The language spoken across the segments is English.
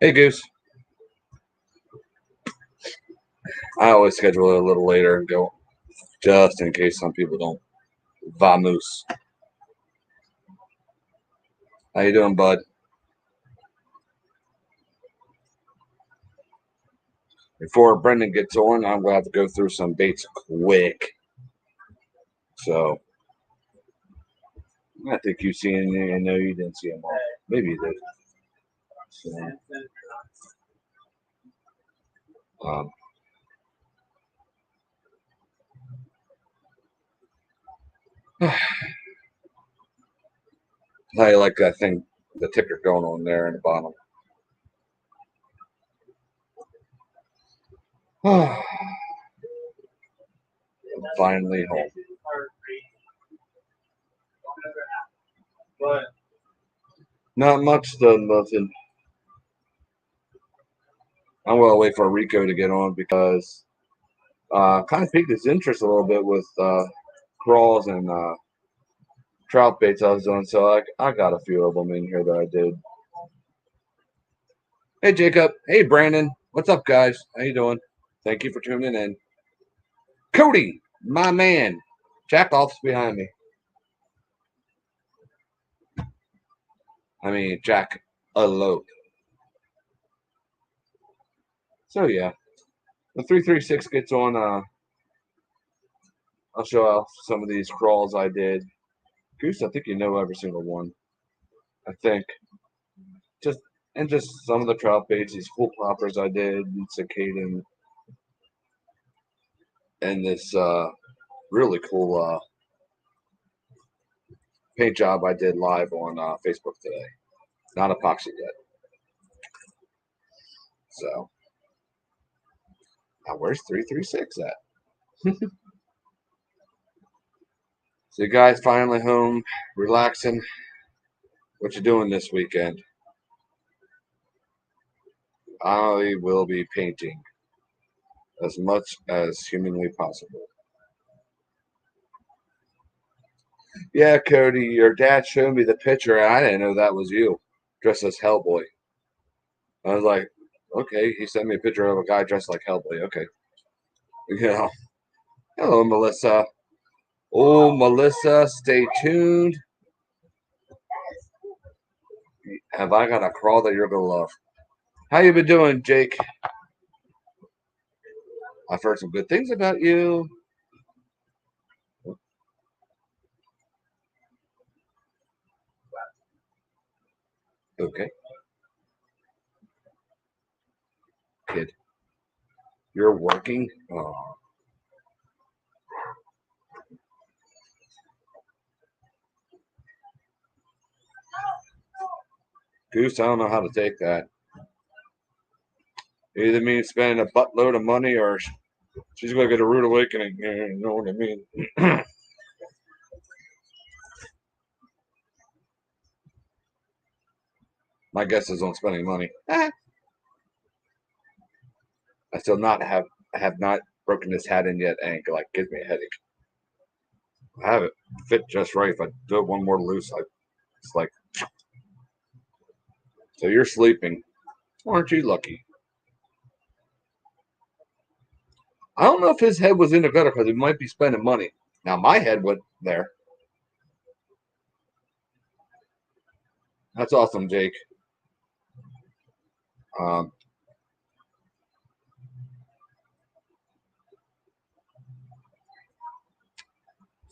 Hey, Goose. I always schedule it a little later and go just in case some people don't. Vamoose. How you doing, bud? Before Brendan gets on, I'm going to have to go through some baits quick. So, I think you've seen any. I know you didn't see them all. Maybe you did. So, um, how you like that thing, the ticker going on there in the bottom? I'm finally home. Not much, though, nothing. I'm going to wait for Rico to get on because kind of piqued his interest a little bit with crawls and trout baits I was doing. So I got a few of them in here that I did. Hey, Jacob. Hey, Brandon. What's up, guys? How you doing? Thank you for tuning in. Cody, my man. Jack Off's behind me. I mean, Jack Alope. So, yeah. The 336 gets on. I'll show off some of these crawls I did. Goose, I think you know every single one. I think. Just some of the trout baits, these cool poppers I did, cicadan, and this really cool paint job I did live on Facebook today. Not epoxy yet. So now where's 336 at? So you guys finally home, relaxing. What you doing this weekend? I will be painting as much as humanly possible. Yeah, Cody, your dad showed me the picture, and I didn't know that was you, dressed as Hellboy. I was like, okay, he sent me a picture of a guy dressed like Hellboy. Okay. Yeah. Hello, Melissa. Oh, Melissa, stay tuned. Have I got a crawl that you're gonna love? How you been doing, Jake? I've heard some good things about you. Okay, kid. You're working? Oh. Goose, I don't know how to take that. It either means spending a buttload of money or she's going to get a rude awakening. You know what I mean? My guess is on spending money. I still not have not broken this hat in yet, and it like gives me a headache. I have it fit just right. If I do it one more loose, it's like. So you're sleeping. Aren't you lucky? I don't know if his head was in the gutter because he might be spending money. Now my head went there. That's awesome, Jake. Um,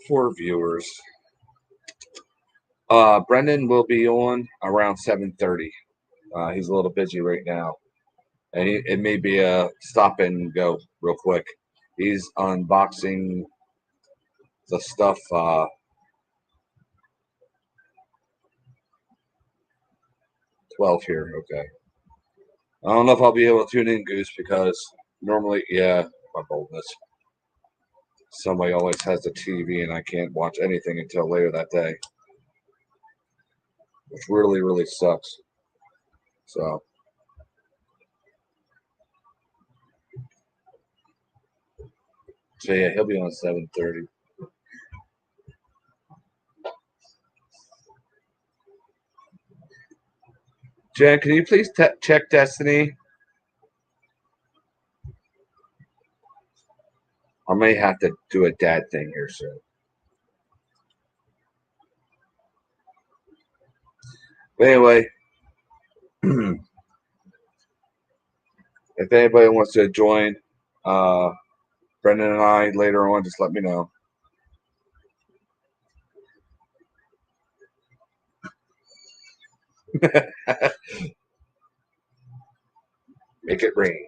for viewers, Brendan will be on around 7:30. He's a little busy right now, and it may be a stop and go real quick. He's unboxing the stuff. 12 here. Okay. I don't know if I'll be able to tune in, Goose, because normally, yeah, my boldness. Somebody always has the TV, and I can't watch anything until later that day, which really, really sucks. So, yeah, he'll be on 7:30. Jen, can you please check Destiny? I may have to do a dad thing here soon. But anyway, if anybody wants to join Brendan and I later on, just let me know. Make it rain.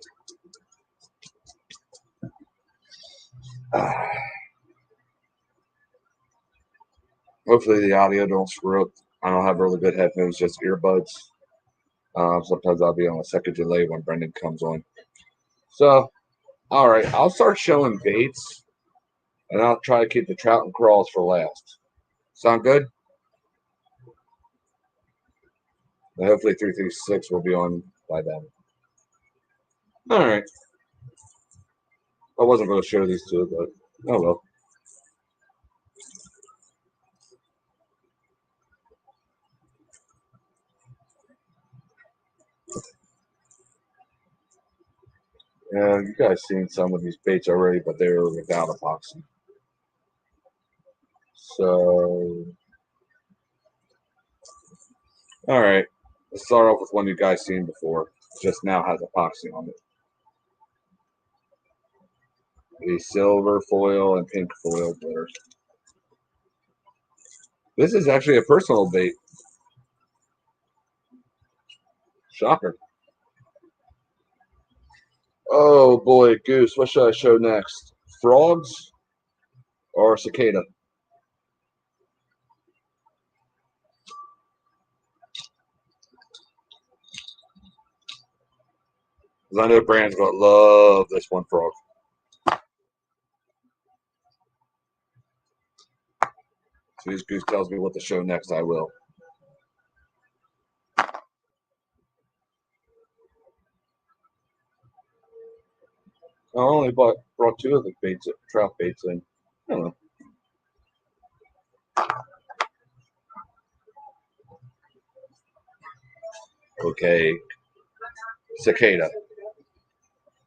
Hopefully the audio don't screw up. I don't have really good headphones, just earbuds. Sometimes I'll be on a second delay when Brendan comes on. So, all right, I'll start showing baits, and I'll try to keep the trout and crawls for last. Sound good? And hopefully 336 will be on by then. All right. I wasn't going to show these two, but oh well. Yeah, you guys seen some of these baits already, but they were without epoxy. So, all right. Let's start off with one you guys seen before. Just now has epoxy on it. The silver foil and pink foil glitter. This is actually a personal bait. Shocker. Oh boy, Goose, what should I show next? Frogs or cicada? Because I know Brand's going to love this one frog. So as Goose tells me what to show next, I will. I only brought two of the baits, trout baits in. I don't know. Okay. Cicada.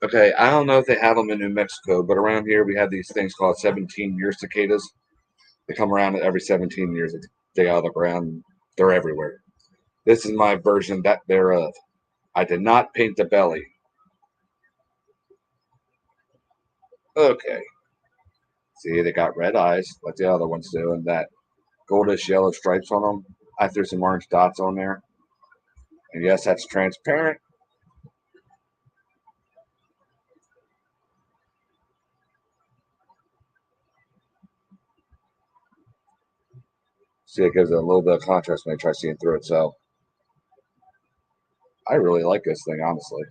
Okay, I don't know if they have them in New Mexico, but around here we have these things called 17-year cicadas. They come around every 17 years. They dig out of the ground. They're everywhere. This is my version thereof. I did not paint the belly. Okay. See, they got red eyes, like the other ones do, and that goldish yellow stripes on them. I threw some orange dots on there. And yes, that's transparent. See, it gives it a little bit of contrast when I try seeing through it. So I really like this thing, honestly.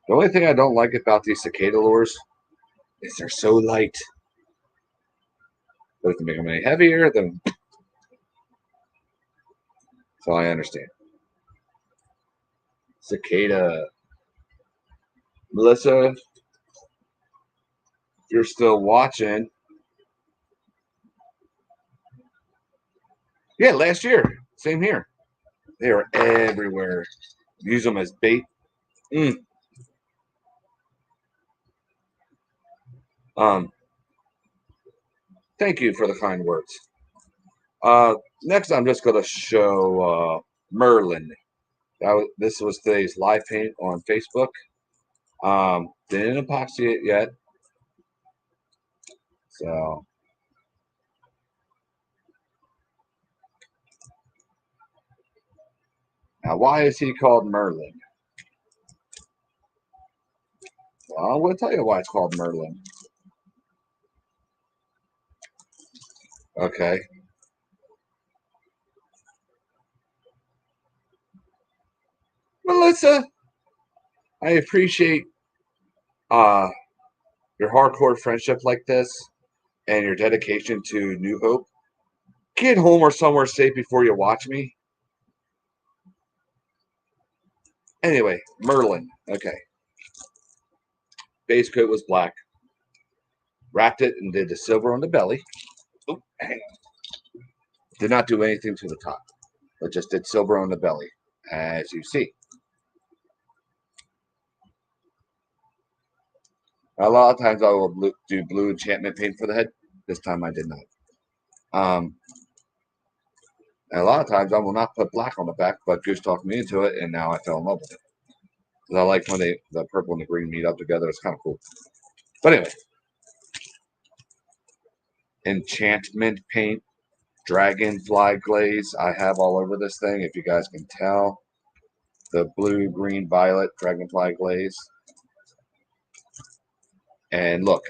The only thing I don't like about these cicada lures is they're so light. But if they make them any heavier, then so I understand. Cicada. Melissa, if you're still watching. Yeah, last year. Same here. They are everywhere. Use them as bait. Thank you for the kind words. Next, I'm just going to show Merlin. This was today's live paint on Facebook. Didn't epoxy it yet. So, now why is he called Merlin? Well, I'm going to tell you why it's called Merlin. Okay. Melissa, I appreciate your hardcore friendship like this and your dedication to New Hope. Get home or somewhere safe before you watch me. Anyway, Merlin. Okay. Base coat was black. Wrapped it and did the silver on the belly. Oop, hang on. Did not do anything to the top, but just did silver on the belly, as you see. A lot of times I will do blue enchantment paint for the head. This time I did not. And a lot of times I will not put black on the back, but Goose talked me into it, and now I fell in love with it. Because I like when the purple and the green meet up together. It's kind of cool. But anyway, enchantment paint, dragonfly glaze. I have all over this thing, if you guys can tell. The blue, green, violet dragonfly glaze. And look,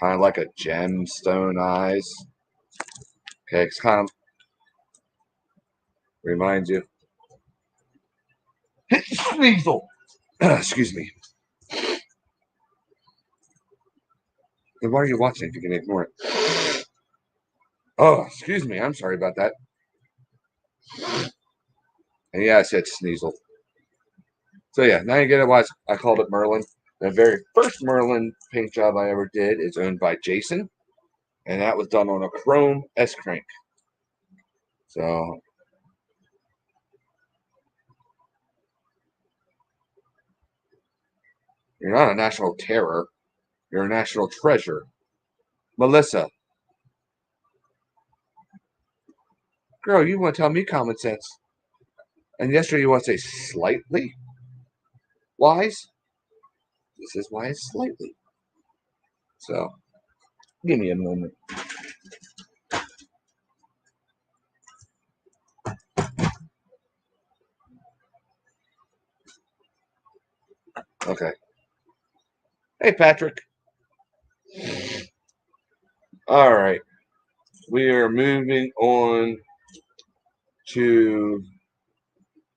kind of like a gemstone eyes. Okay, it's kind of reminds you. Sneasel. Excuse me. And why are you watching if you can ignore it? Oh, excuse me. I'm sorry about that. And yeah, I said Sneasel. So yeah, now you get it. Why I called it Merlin. The very first Merlin paint job I ever did is owned by Jason, and that was done on a chrome S-crank. So you're not a national terror. You're a national treasure. Melissa. Girl, you want to tell me common sense. And yesterday you want to say slightly wise? This is wise slightly. So, give me a moment. Okay. Hey, Patrick. All right. We are moving on to,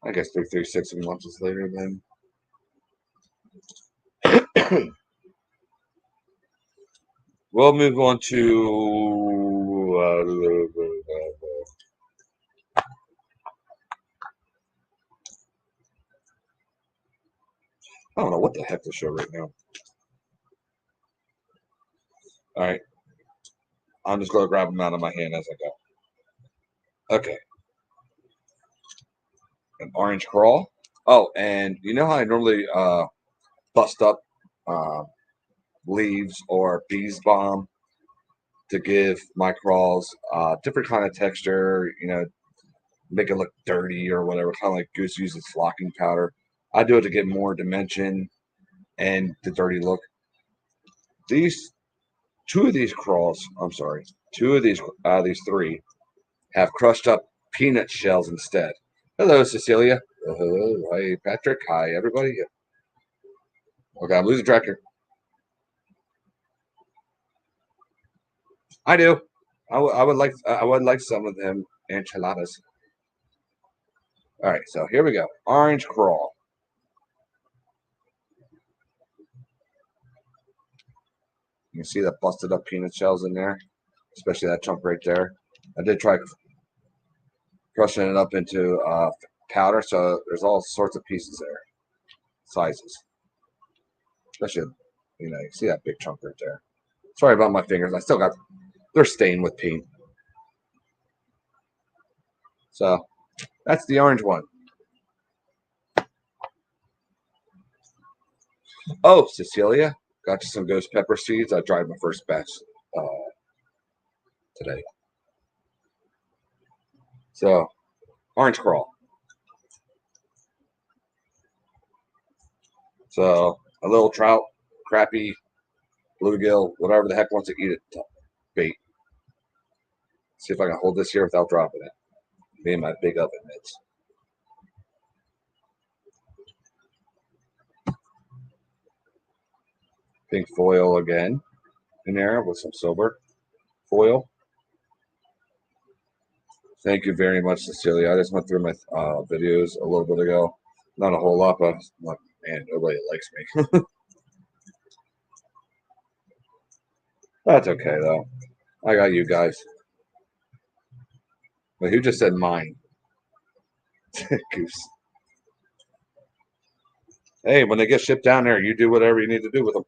I guess, 336 months later then. We'll move on to I don't know what the heck to show right now. All right. I'm just going to grab them out of my hand as I go. Okay. An orange crawl. Oh, and you know how I normally bust up leaves or bees balm to give my crawls different kind of texture, you know, make it look dirty or whatever, kind of like Goose uses flocking powder. I do it to get more dimension and the dirty look. Two of these three have crushed up peanut shells instead. Hello, Cecilia. Hello. Hi, Patrick. Hi, everybody. Okay, I'm losing track here. I do. I would like some of them enchiladas. All right, so here we go. Orange crawl. You can see the busted up peanut shells in there, especially that chunk right there. I did try crushing it up into powder, so there's all sorts of pieces there, sizes. Especially, you know, you see that big chunk right there. Sorry about my fingers. They're stained with paint. So that's the orange one. Oh, Cecilia, got you some ghost pepper seeds. I dried my first batch today. So, orange crawl. So, a little trout, crappie, bluegill, whatever the heck wants to eat it, bait. See if I can hold this here without dropping it. Me and my big oven mitts. Pink foil again in there with some silver foil. Thank you very much, Cecilia. I just went through my videos a little bit ago. Not a whole lot, but man, nobody likes me. That's okay, though. I got you guys. But who just said mine? Goose. Hey, when they get shipped down there, you do whatever you need to do with them.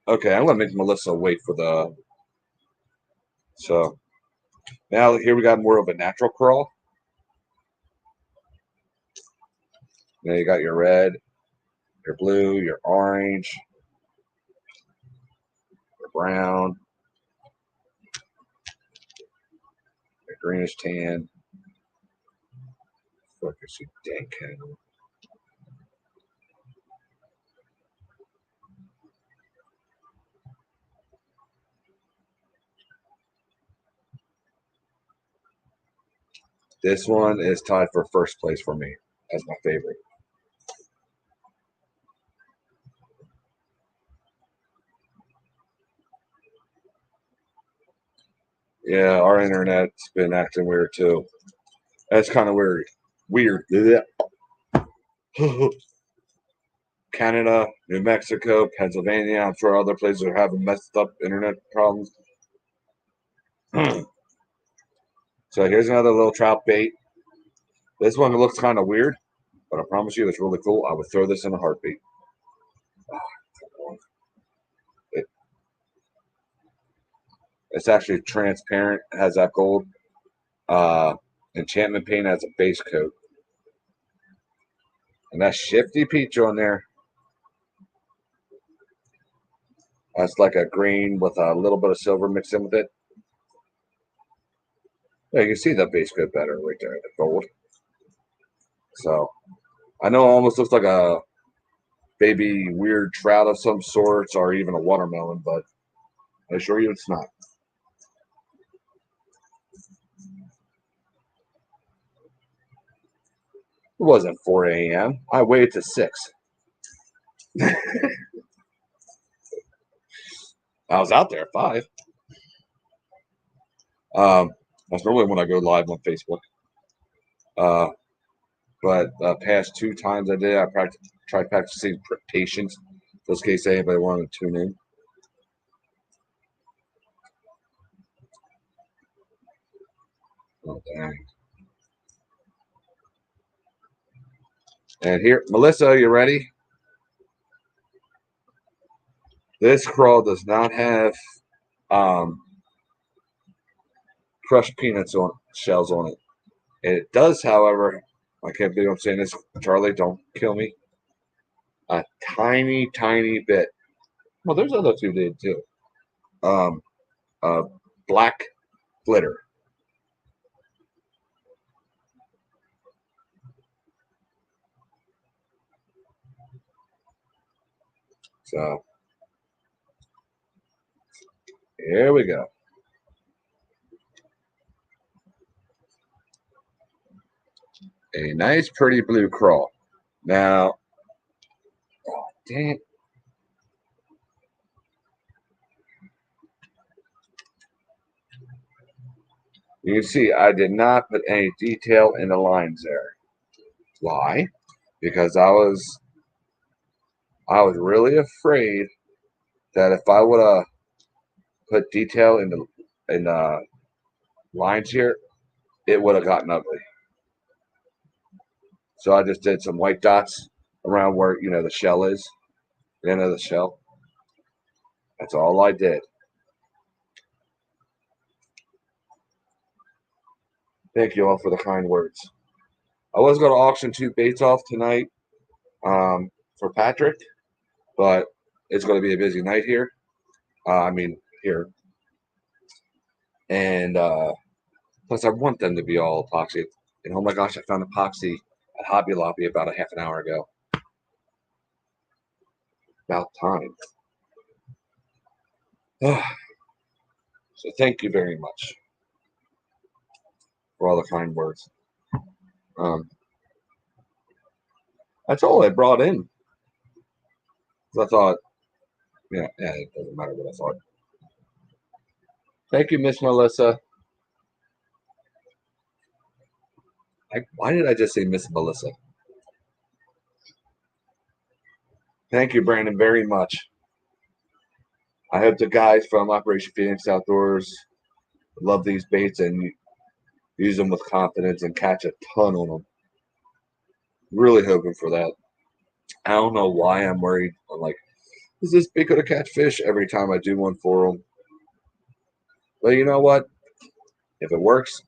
Okay, I'm going to make Melissa wait for the... So, Now here we got more of a natural crawl. Now you got your red, your blue, your orange, your brown, your greenish tan. Focus, you dang candle. This one is tied for first place for me as my favorite. Yeah, our internet's been acting weird too. That's kind of weird. Weird. Canada, New Mexico, Pennsylvania. I'm sure other places are having messed up internet problems. So here's another little trout bait. This one looks kind of weird, but I promise you it's really cool. I would throw this in a heartbeat. It, it's actually transparent, has that gold enchantment paint as a base coat. And that shifty peach on there. That's like a green with a little bit of silver mixed in with it. Yeah, you can see the base coat better right there, the gold. So I know it almost looks like a baby weird trout of some sorts or even a watermelon, but I assure you it's not. It wasn't 4 a.m. I waited to 6. I was out there at 5. That's normally when I go live on Facebook. But past 2 times I did, I tried practicing patience, just in case anybody wanted to tune in. Oh, dang. And here, Melissa, you ready? This crawl does not have crushed peanuts on shells on it. It does, however, I can't believe I'm saying this, Charlie, don't kill me. A tiny, tiny bit. Well, there's other 2 did too. Um, black glitter. So here we go. A nice, pretty blue crawl. Now, oh, dang it. You can see I did not put any detail in the lines there. Why? Because I was really afraid that if I would have put detail in the lines here, it would have gotten ugly. So I just did some white dots around where the shell is, the end of the shell. That's all I did. Thank you all for the kind words. I was going to auction 2 baits off tonight for Patrick, but it's going to be a busy night here. Here. And plus, I want them to be all epoxy. And oh my gosh, I found epoxy at Hobby Lobby about a half an hour ago. About time. So thank you very much for all the kind words. That's all I brought in. So I thought, it doesn't matter what I thought. Thank you, Miss Melissa. Why did I just say Miss Melissa? Thank you, Brandon, very much. I hope the guys from Operation Phoenix Outdoors love these baits and use them with confidence and catch a ton on them. Really hoping for that. I don't know why I'm worried. I'm like, is this bait going to catch fish every time I do one for them? But you know what? If it works,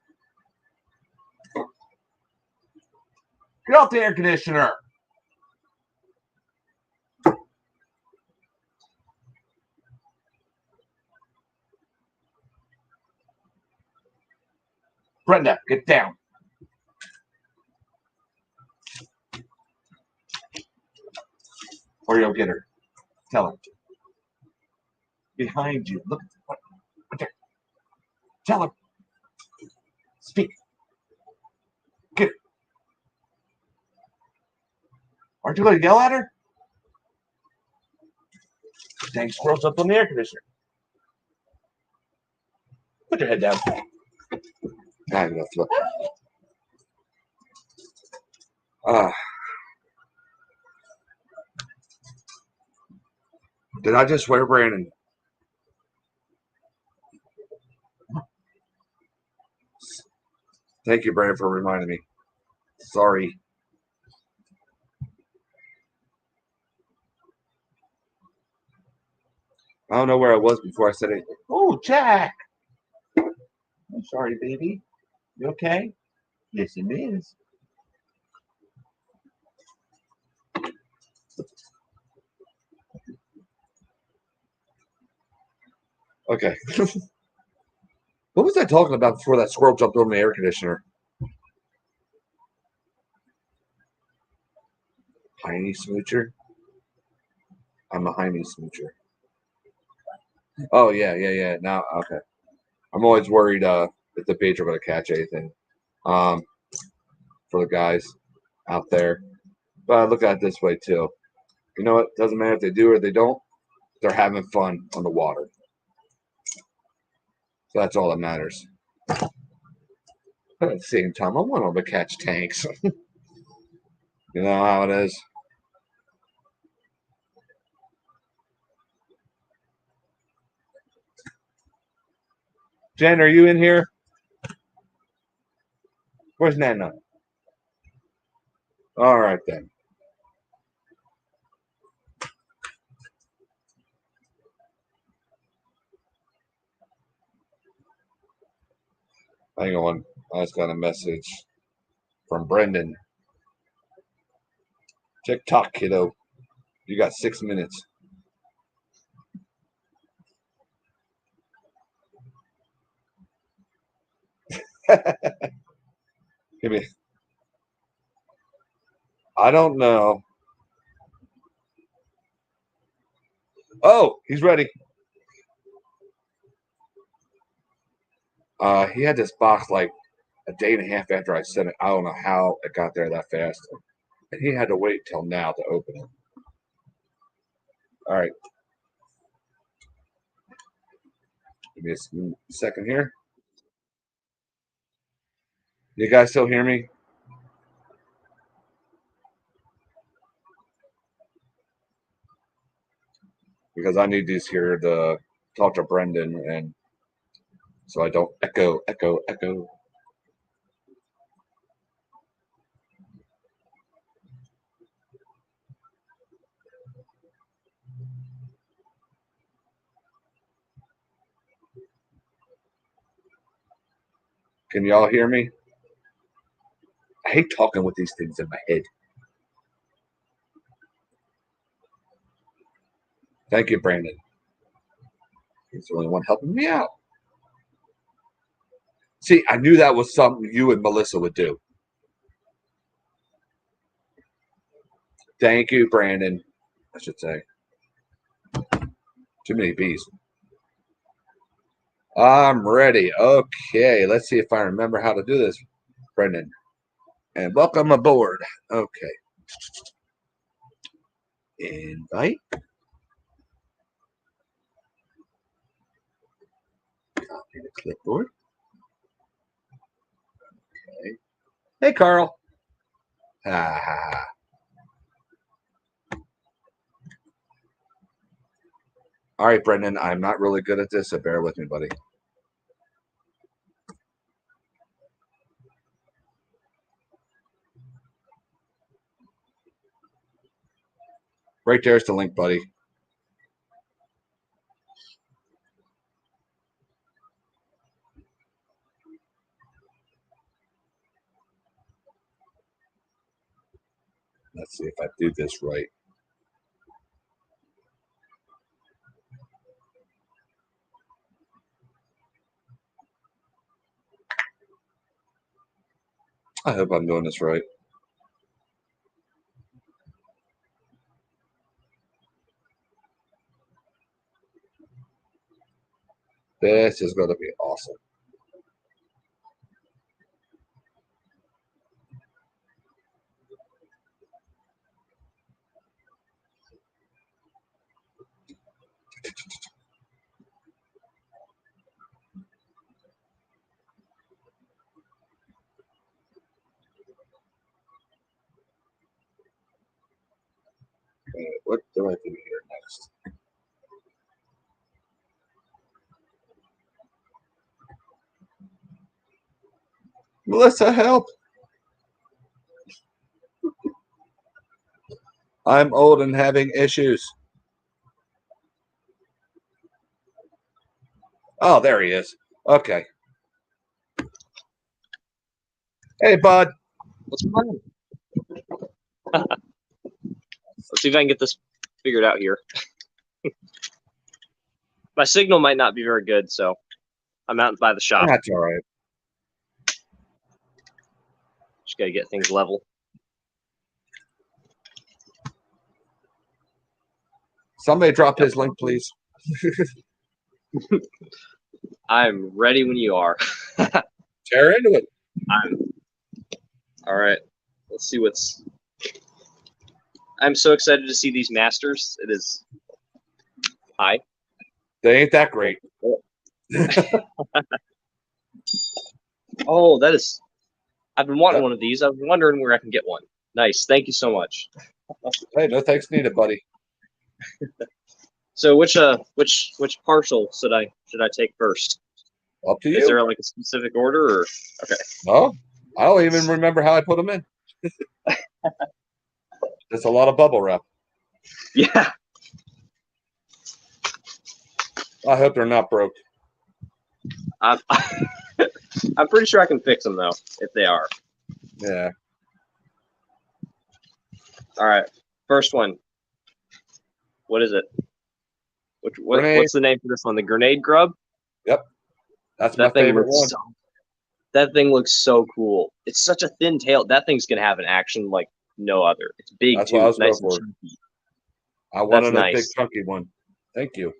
get off the air conditioner. Brenda, get down. Or you'll get her. Tell her. Behind you. Look. What there. Tell her. Speak. Get her. Aren't you going to yell at her? Dang squirrel's up on the air conditioner. Put your head down. I'm going to flip. Did I just swear, Brandon? Thank you, Brandon, for reminding me. Sorry. I don't know where I was before I said it. Oh, Jack. I'm sorry, baby. You okay? Yes, it is. Okay. What was I talking about before that squirrel jumped on the air conditioner? Heiny smoocher? I'm a Heiny smoocher. Oh, yeah. Now, okay. I'm always worried if the page are going to catch anything for the guys out there. But I look at it this way, too. You know what? Doesn't matter if they do or they don't. They're having fun on the water. So that's all that matters. But at the same time, I want them to catch tanks. You know how it is. Jen, are you in here? Where's Nana? All right, then. Hang on. I just got a message from Brendan. TikTok, kiddo. You got 6 minutes. Give me. I don't know. Oh, he's ready. He had this box like a day and a half after I sent it. I don't know how it got there that fast. And he had to wait till now to open it. All right. Give me a second here. You guys still hear me? Because I need these here to talk to Brendan, and so I don't echo. Can y'all hear me? I hate talking with these things in my head. Thank you, Brandon. He's the only one helping me out. See, I knew that was something you and Melissa would do. Thank you, Brandon. I should say. Too many bees. I'm ready. Okay, let's see if I remember how to do this, Brendan. And welcome aboard. Okay. Invite. Copy the clipboard. Okay. Hey, Carl. Ah. All right, Brendan. I'm not really good at this, so bear with me, buddy. Right there's the link, buddy. Let's see if I do this right. I hope I'm doing this right. This is going to be awesome. What do I do here next? Melissa, help! I'm old and having issues. Oh, there he is. Okay. Hey, bud. What's going on? Let's see if I can get this figured out here. My signal might not be very good, so I'm out by the shop. That's all right. Just got to get things level. Somebody drop his link, please. I'm ready when you are. Tear into it. All right. Let's see what's. I'm so excited to see these masters. It is. Hi. They ain't that great. Oh, that is. I've been wanting one of these. I was wondering where I can get one. Nice. Thank you so much. Hey, no thanks needed, buddy. So which parcel should I take first? Up to you. Is there like a specific order or okay? No, I don't even remember how I put them in. There's a lot of bubble wrap. Yeah. I hope they're not broke. I'm pretty sure I can fix them though if they are. Yeah. All right. First one. What is it? What's the name for this one? The Grenade Grub? Yep. That's my favorite one. That thing looks so cool. It's such a thin tail. That thing's gonna have an action like no other. It's big That's too. what I was Nice going and for. chunky. I wanted That's a big nice. chunky one. Thank you.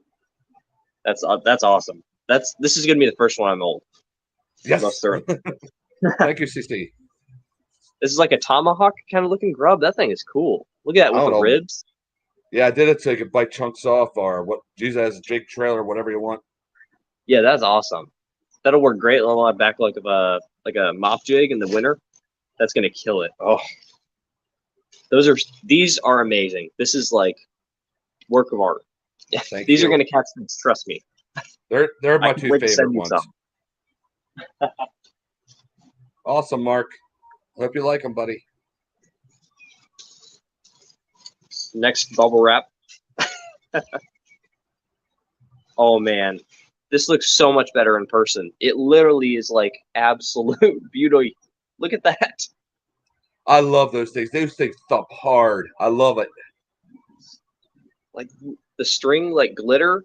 That's awesome. This is gonna be the first one I'm old. Yes. Most certainly. Thank you, CC. This is like a tomahawk kind of looking grub. That thing is cool. Look at that with the ribs. Yeah, I did it so you could bite chunks off or what use it as a jig trailer, whatever you want. Yeah, that's awesome. That'll work great on my back like a mop jig in the winter. That's gonna kill it. Oh, these are amazing. This is like work of art. These are gonna catch things. Trust me. They're my two favorite ones. Awesome, Mark. Hope you like them, buddy. Next bubble wrap. Oh man, this looks so much better in person. It literally is like absolute beauty. Look at that. I love those things. Those things thump hard. I love it. Like the string, like glitter.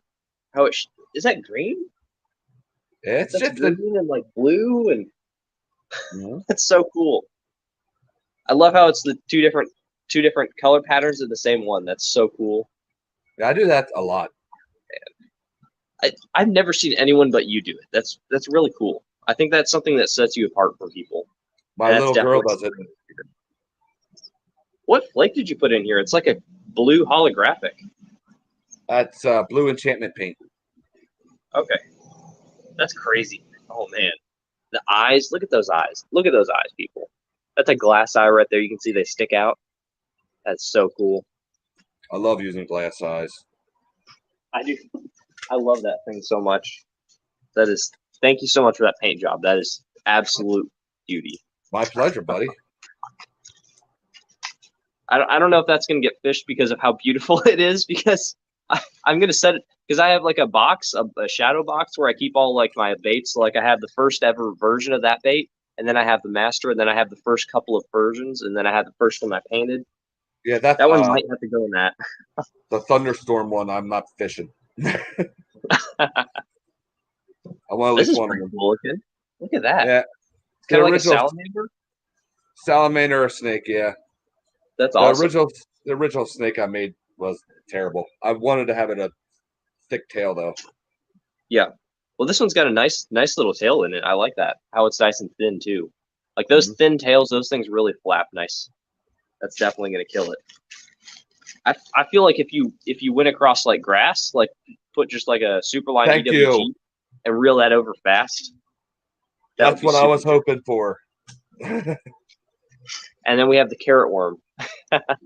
How is that green? Yeah, it's just green and like blue, and that's so cool. I love how it's the two different color patterns in the same one. That's so cool. Yeah, I do that a lot. I've never seen anyone but you do it. That's really cool. I think that's something that sets you apart from people. My little girl does it. What flake did you put in here? It's like a blue holographic. That's blue enchantment paint. Okay. That's crazy. Oh, man. The eyes. Look at those eyes. Look at those eyes, people. That's a glass eye right there. You can see they stick out. That's so cool. I love using glass eyes. I do. I love that thing so much. Thank you so much for that paint job. That is absolute beauty. My pleasure, buddy. I don't know if that's going to get fished because of how beautiful it is, because I'm going to set it, because I have like a box, a shadow box where I keep all like my baits. So like I have the first ever version of that bait, and then I have the master, and then I have the first couple of versions, and then I have the first one I painted. Yeah, that's That one might have to go in that. the thunderstorm one. I'm not fishing. I want at This least is one of pretty them. cool looking. Look at that. Yeah, It's the kind of like a original salamander. salamander or snake. Yeah, That's the awesome. original snake I made was terrible. I wanted to have it a thick tail though. Yeah. Well, this one's got a nice little tail in it. I like that. How it's nice and thin too. Like those Mhm. thin tails, those things really flap nice. That's definitely gonna kill it. I feel like if you went across like grass, like put just like a Superline Thank you. EWG and reel that over fast, that would That's be what I super was good. hoping for. And then we have the carrot worm.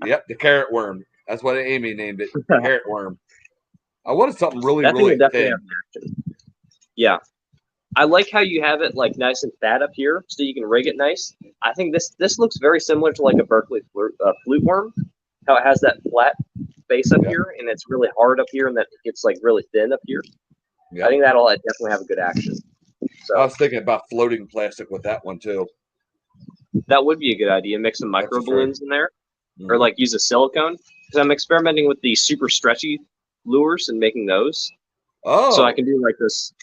Yep, the carrot worm. That's what Amy named it. Carrot worm. I wanted something really, That thing will really definitely have thin. action. Yeah. I like how you have it like nice and fat up here, so you can rig it nice. I think this looks very similar to like a Berkeley flute worm. How it has that flat base up Yep, here, and it's really hard up here, and that it's like really thin up here. I yep. think that'll definitely have a good action. I So was thinking about floating plastic with that one too. that would be a good idea. Mix some That's micro a fair. balloons in there, or Mhm. like use a silicone. Because I'm experimenting with the super stretchy lures and making those. So I Oh, can do like this.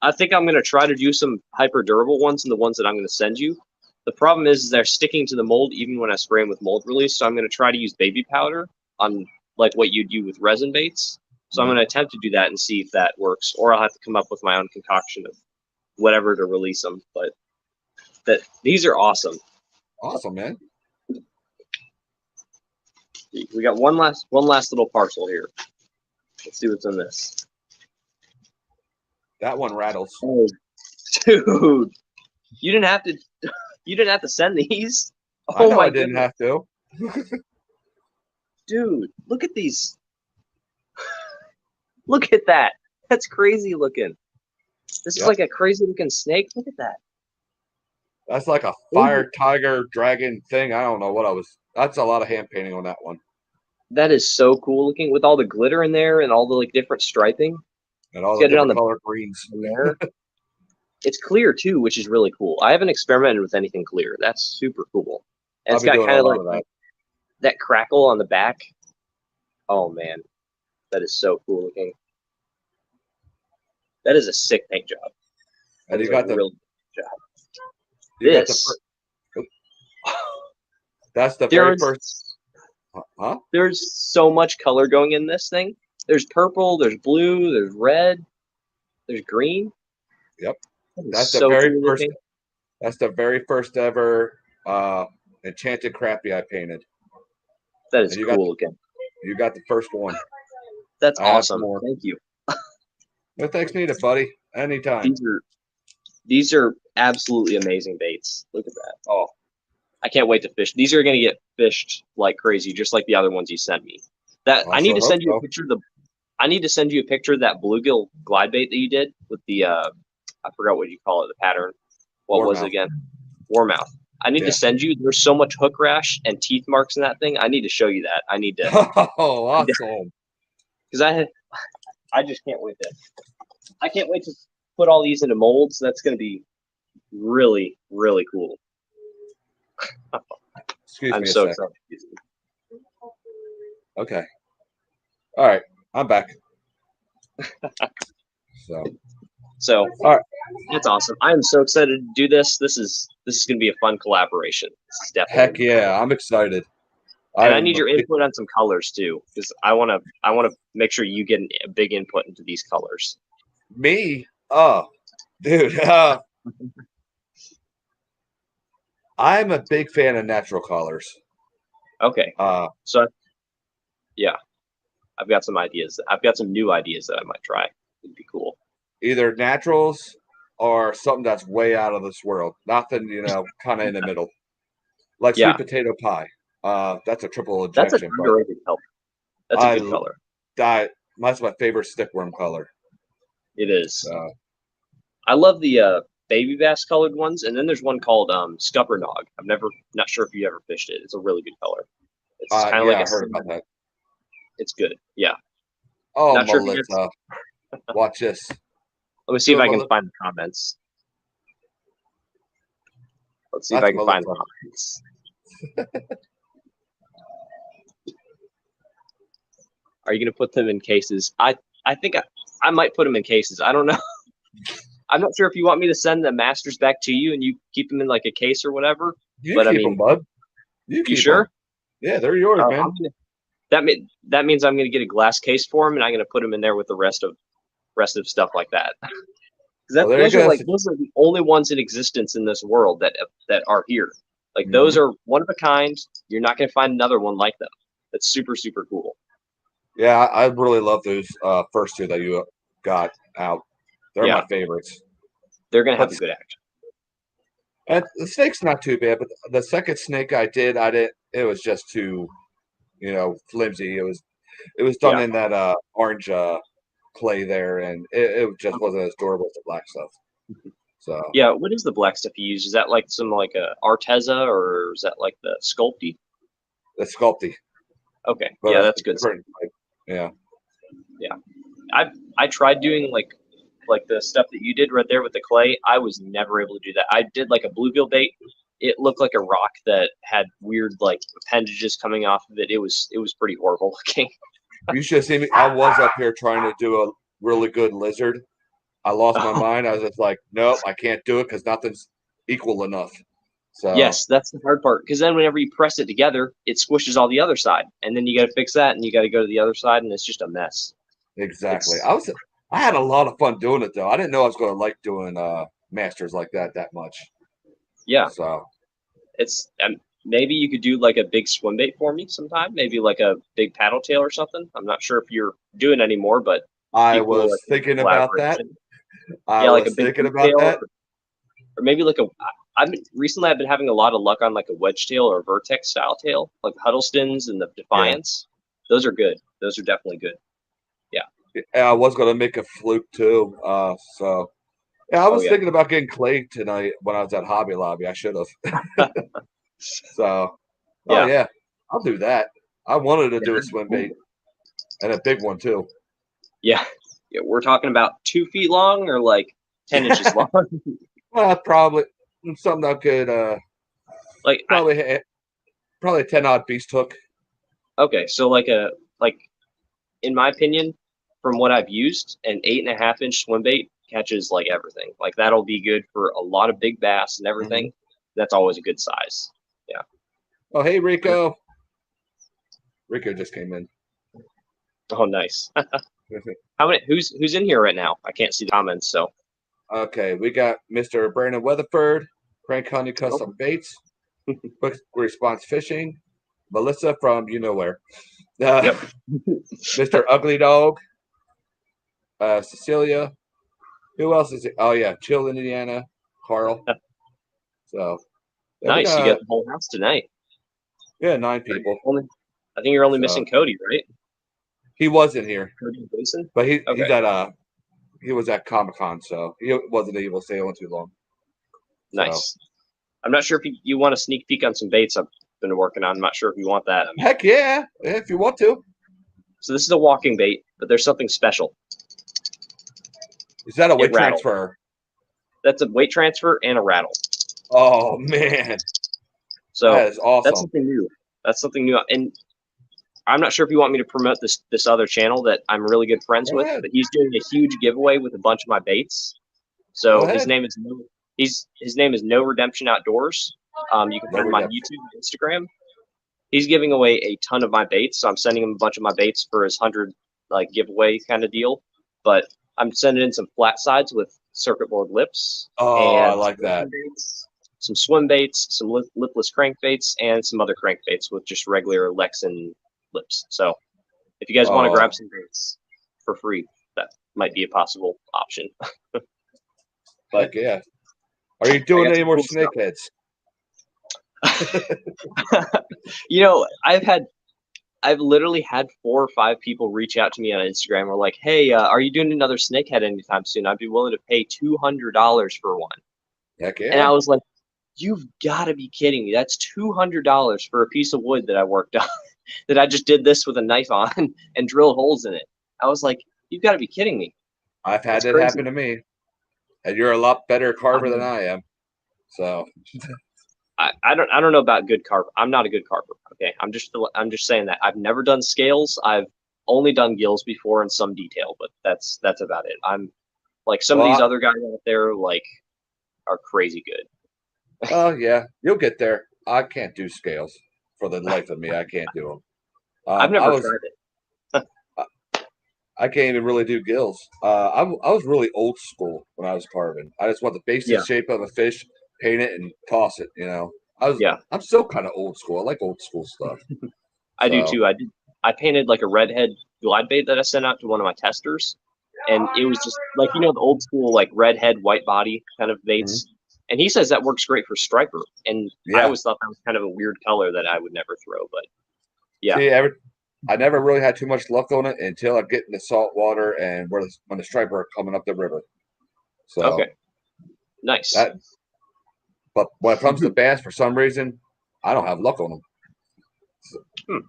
I think I'm gonna try to do some hyper durable ones and the ones that I'm gonna send you. The problem is they're sticking to the mold even when I spray them with mold release. So I'm gonna try to use baby powder on like what you do with resin baits. So I'm mhm. gonna attempt to do that and see if that works, or I'll have to come up with my own concoction of whatever to release them. But that these are awesome. Awesome, man. We got one last little parcel here. Let's see what's in this. That one rattles. Oh, dude, you didn't have to. You didn't have to send these. I Oh know my I didn't goodness. have to. Dude, look at these. Look at that. That's crazy looking. This is Yep. like a crazy looking snake. Look at that. That's like a fire tiger dragon thing. I don't know what I was. That's a lot of hand painting on that one. That is so cool looking with all the glitter in there and all the like different striping. And all the Get it on different the color greens. in there. It's clear too, which is really cool. I haven't experimented with anything clear. That's super cool. And I'll it's be got doing kind a of lot like of that. that crackle on the back. Oh man, that is so cool looking. That is a sick paint job. That And is a really good job. you got the This that's the very first. there's Huh? there's so much color going in this thing. There's purple, there's blue, there's red, there's green. Yep. That is That's the so very cool first. looking. That's the very first ever enchanted crappie I painted. That is And cool looking. you got the first one. That's I have awesome. more. Thank you. No thanks needed, buddy. Anytime. These are absolutely amazing baits. Look at that. Oh, I can't wait to fish. These are going to get fished like crazy, just like the other ones you sent me. That I I need sure to hope send you a so. picture of the. I need to send you a picture of that bluegill glide bait that you did with the. I forgot what you call it. The pattern. What was it Warmouth. again? Warmouth. I need Yeah. to send you. There's so much hook rash and teeth marks in that thing. I need to show you that. I need to Oh, awesome. because I just can't wait to. I can't wait to put all these into molds. That's going to be really really cool. Excuse I'm me a so sec. excited. Okay. All right. I'm back. So. So All right. that's awesome. I am so excited to do this. This is going to be a fun collaboration. This is definitely. Heck yeah. I'm excited. And I I'm need a your input on some colors too, because I want to make sure you get a big input into these colors. me. Oh, dude. I'm a big fan of natural colors. Okay, Uh, so yeah, I've got some ideas. I've got some new ideas that I might try. It'd be cool. either naturals or something that's way out of this world. Nothing, kind of in the middle. Like sweet Yeah, potato pie. That's a triple that's an injection, but underrated color. That's a I good color. that that's my favorite stickworm color. It is. So I love the baby bass colored ones, and then there's one called Scupper Nog. Not sure if you ever fished it. It's a really good color. It's kind of like yeah, a I heard about cinnamon. that. It's good. Yeah. Oh, Not sure if you guys. Melissa, watch this. Let me see if Do it, I can Melissa. find the comments. Let's see if That's I can find the Melissa. comments. Are you going to put them in cases? I think I might put them in cases. I don't know. I'm not sure if you want me to send the masters back to you and you keep them in like a case or whatever. You But I keep them, mean, bud. You you keep them. sure? Yeah, they're yours, man. That means I'm going to get a glass case for them and I'm going to put them in there with the rest of stuff like that. Well, there you go. Those are the only ones in existence in this world that are here. Like Mhm. those are one of a kind. You're not going to find another one like them. That's super super cool. Yeah, I really love those first two that you got out. They're Yeah. my favorites. They're going to have But a good action. and the snake's not too bad, but the second snake I didn't. It was just too, flimsy. It was done Yeah. in that orange clay there, and it just wasn't as durable as the black stuff. So Yeah. What is the black stuff you use? Is that like some like a Arteza or is that like the Sculpey? the sculpty, Okay. but Yeah, it's that's good. different. Yeah. Yeah. I tried doing like the stuff that you did right there with the clay. I was never able to do that. I did like a bluegill bait. It looked like a rock that had weird like appendages coming off of it. It was pretty horrible looking. You should see me. I was up here trying to do a really good lizard. I lost my mind. I was just like, nope, I can't do it because nothing's equal enough. So Yes, that's the hard part. Because then whenever you press it together, it squishes all the other side, and then you got to fix that, and you got to go to the other side, and it's just a mess. exactly. It's I had a lot of fun doing it though. I didn't know I was going to like doing masters like that much. yeah, So it's maybe you could do like a big swim bait for me sometime. Maybe like a big paddle tail or something. I'm not sure if you're doing anymore, but I be cool was like a thinking about that. collaboration. I Yeah, like a was big thinking hoop about tail, that. or maybe like a. Recently I've been having a lot of luck on like a wedge tail or a vertex style tail, like Huddleston's and the Yeah. Defiance. Those are good. Those are definitely good. I was going to make a fluke too. So yeah, I Oh was yeah. thinking about getting clay tonight when I was at Hobby Lobby. I should have. So, oh Yeah. yeah, I'll do that. I wanted to Yeah, do a that'd be swim cool. bait and a big one too. Yeah. Yeah. We're talking about 2 feet long or like 10 inches long. Well, probably something I could Like probably a 10-odd beast hook. okay, so like in my opinion, from what I've used, an 8.5-inch swim bait catches like everything. Like that'll be good for a lot of big bass and Mhm. everything. That's always a good size. Yeah. Oh, hey Rico. Rico just came in. Oh, nice. How many? Who's in here right now? I can't see the comments. So Okay, we got Mr. Brandon Weatherford, Crank Honey Custom Baits, Quick Response Fishing, Melissa from you know where, yep. Mr. Ugly Dog, Cecilia. Who else is it? Oh yeah, Chill Indiana, Carl. So yeah, we Nice. You got got the whole house tonight. 9 people. I think you're only So missing Cody, right? he was in here, Cody and Jason. but he's Okay. at he was at Comic Con, so he wasn't able to stay on too long. So Nice. I'm not sure if you want a sneak peek on some baits I've been working on. I'm not sure if you want that. heck yeah, if you want to. So this is a walking bait, but there's something special. Is that a It weight rattles. transfer? That's a weight transfer and a rattle. Oh man, So that is awesome. that's something new. That's something new. And I'm not sure if you want me to promote this other channel that I'm really good friends Go with, ahead. but he's doing a huge giveaway with a bunch of my baits. Go So his ahead. name is No Redemption Outdoors. You can No find him on redemption. YouTube and Instagram. He's giving away a ton of my baits, so I'm sending him a bunch of my baits for his 100 like giveaway kind of deal. But I'm sending in some flat sides with circuit board lips Oh, I and like that. some swim baits, some lipless crankbaits, and some other crankbaits with just regular Lexan lips. So if you guys want to grab some baits for free, that might be a possible option. But Heck yeah. Are you doing any more snakeheads? I've literally had 4 or 5 people reach out to me on Instagram. We're like, "Hey, are you doing another snakehead anytime soon? I'd be willing to pay $200 for one." Heck And I yeah. was like, "You've got to be kidding me! That's $200 for a piece of wood that I worked on, that I just did this with a knife on and drilled holes in it." I was like, "You've got to be kidding me!" I've had That's that crazy. happen to me. And you're a lot better carver than I am. So I don't know about good carver. I'm not a good carver. Okay, I'm just saying that I've never done scales. I've only done gills before and some detail, but that's about it. I'm like some of these Well, other guys out there like are crazy good. oh yeah, you'll get there. I can't do scales for the life of me. I can't do them. I've I never was tried it. I can't even really do gills. I was really old school when I was carving. I just want the basic Yeah, shape of a fish, paint it, and toss it. yeah, I'm still kind of old school. I like old school stuff. I do So too. I painted like a redhead glide bait that I sent out to one of my testers, and it was just like the old school like redhead white body kind of mhm. baits. And he says that works great for striper, and I Yeah. always thought that was kind of a weird color that I would never throw, but yeah, See, I never really had too much luck on it until I get in the salt water and when the striper are coming up the river. So okay, nice. that, but when it comes to bass, for some reason, I don't have luck on them. So, Hmm.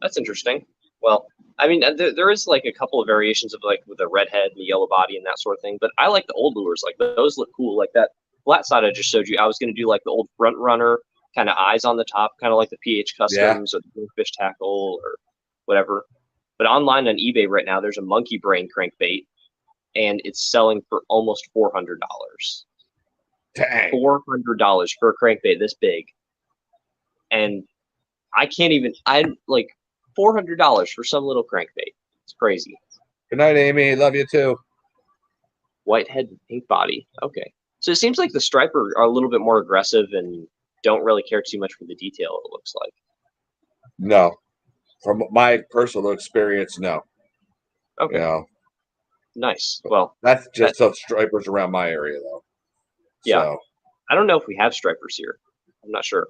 That's interesting. Well, I mean, there is like a couple of variations of like with the red head and the yellow body and that sort of thing, but I like the old lures. Like those look cool. Like that flat side I just showed you. I was going to do like the old front runner kind of eyes on the top, kind of like the PH yeah, Customs or the fish tackle or whatever. But online on eBay right now, there's a monkey brain crankbait, and it's selling for almost $400. dang. $400 for a crankbait this big, and I can't even. I'm like $400 for some little crankbait. It's crazy. Good night, Amy. Love you too. White head and pink body. Okay. So it seems like the striper are a little bit more aggressive and don't really care too much for the detail, it looks like. No, from my personal experience, no. You Okay. know, Nice. Well, that's that just some stripers around my area though. yeah. So I don't know if we have stripers here. I'm not sure.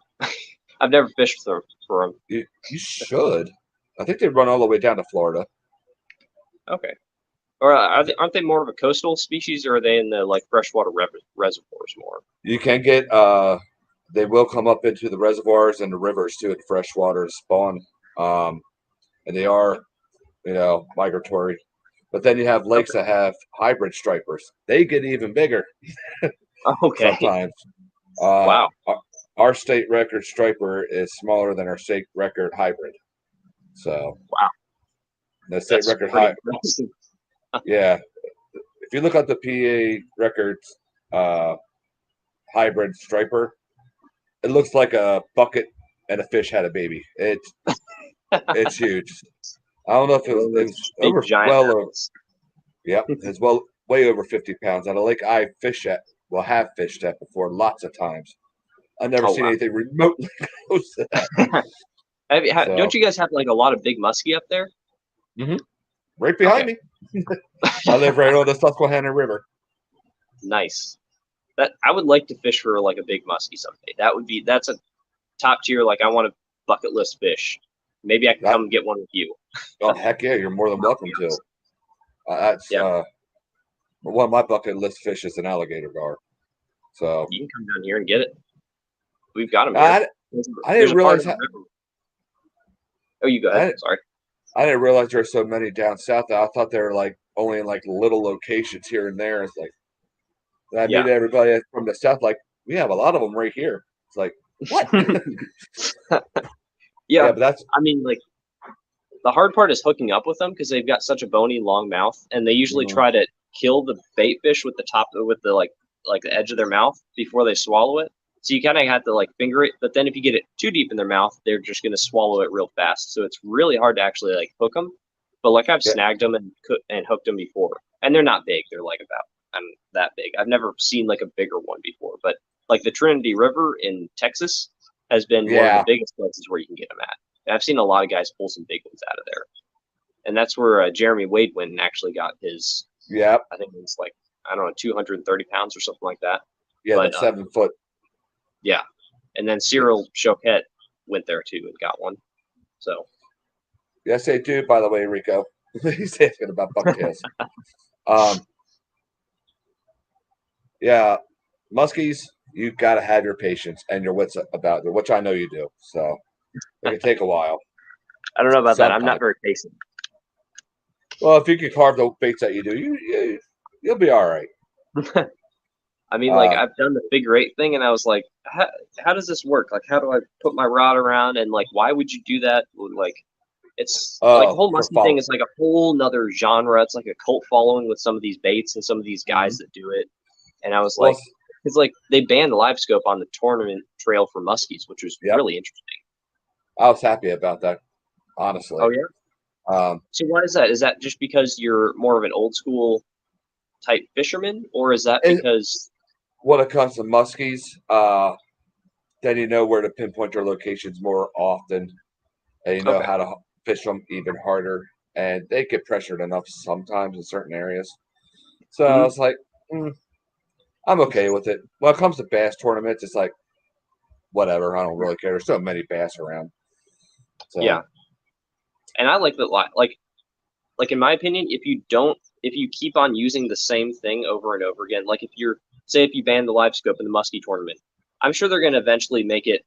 I've never fished for them. you should. I think they run all the way down to Florida. Okay. Or aren't they more of a coastal species, or are they in the like freshwater reservoirs more? You can get they will come up into the reservoirs and the rivers too, in freshwater spawn. Um, and they are, migratory. But then you have lakes Okay. that have hybrid stripers. They get even bigger Okay. sometimes. Uh, Wow. our state record striper is smaller than our state record hybrid. So Wow. the state That's record pretty high, impressive. yeah. If you look up the PA records hybrid striper, it looks like a bucket and a fish had a baby. It's huge. I don't know if One of it those was big over giant well over animals. yep, it's well way over 50 pounds. At a lake I fish at, well have fished at before lots of times. I've never Oh seen wow. anything remotely close to that. Don't So you guys have like a lot of big muskie up there? mhm, right Okay, behind me. I live right on the Susquehanna River. nice. That I would like to fish for like a big muskie someday. That's a top tier. Like I want a bucket list fish. Maybe I can That come get one with you. oh heck yeah, you're more than That would welcome be to. awesome. That's Yeah, one of my bucket list fish is an alligator gar. So you can come down here and get it. We've got them here. I, There's, I there's didn't a part realize of the how, river. Oh, you go ahead. I Sorry. I didn't realize there were so many down south. I thought they were like only in like little locations here and there. It's like and I Yeah. meet everybody from the south. Like we have a lot of them right here. It's like what? Yeah. Yeah, but that's I mean, like the hard part is hooking up with them because they've got such a bony, long mouth, and they usually mhm. try to kill the bait fish with the top, with the like the edge of their mouth before they swallow it. So you kind of have to like finger it, but then if you get it too deep in their mouth, they're just gonna swallow it real fast. So it's really hard to actually like hook them. But like I've Yeah, snagged them and hooked them before, and they're not big. They're like about that big. I've never seen like a bigger one before, but like the Trinity River in Texas has been one of the yeah, biggest places where you can get them at. And I've seen a lot of guys pull some big ones out of there, and that's where Jeremy Wade went and actually got his. yeah, I think it was like I don't know, 230 pounds or something like that. yeah. The But 7 foot. yeah, and then Cyril Choquette went there too and got one. So Yes, they do. By the way, Rico, he's asking about bucktails. Um, yeah, muskies. You got to have your patience and your wits about it, which I know you do. So it can take a while I don't know about that. I'm not sometimes. very patient. Well, if you can carve the baits that you do, you'll be all right. I mean, like Uh, I've done the figure eight thing, and I was like, how does this work? Like, how do I put my rod around? And like, why would you do that? Like, It's like the Oh, whole for musky thing follow. is like a whole nother genre. It's like a cult following with some of these baits and some of these Mhm. guys that do it. And I was Well, like, it's like they banned the live scope on the tournament trail for muskies, which was yep. really interesting. I was happy about that, honestly. Oh yeah. Um, So why is that? Is that just because you're more of an old school type fisherman, or is that it, because when it comes to muskies, then you know where to pinpoint their locations more often, and you know okay? how to fish them even harder. And they get pressured enough sometimes in certain areas. So I Hmm. was like, mm, I'm okay with it. When it comes to bass tournaments, it's like whatever. I don't really care. There's so many bass around. Yeah, So and I like that. Like in my opinion, if you keep on using the same thing over and over again, like if you ban the live scope in the muskie tournament, I'm sure they're going to eventually make it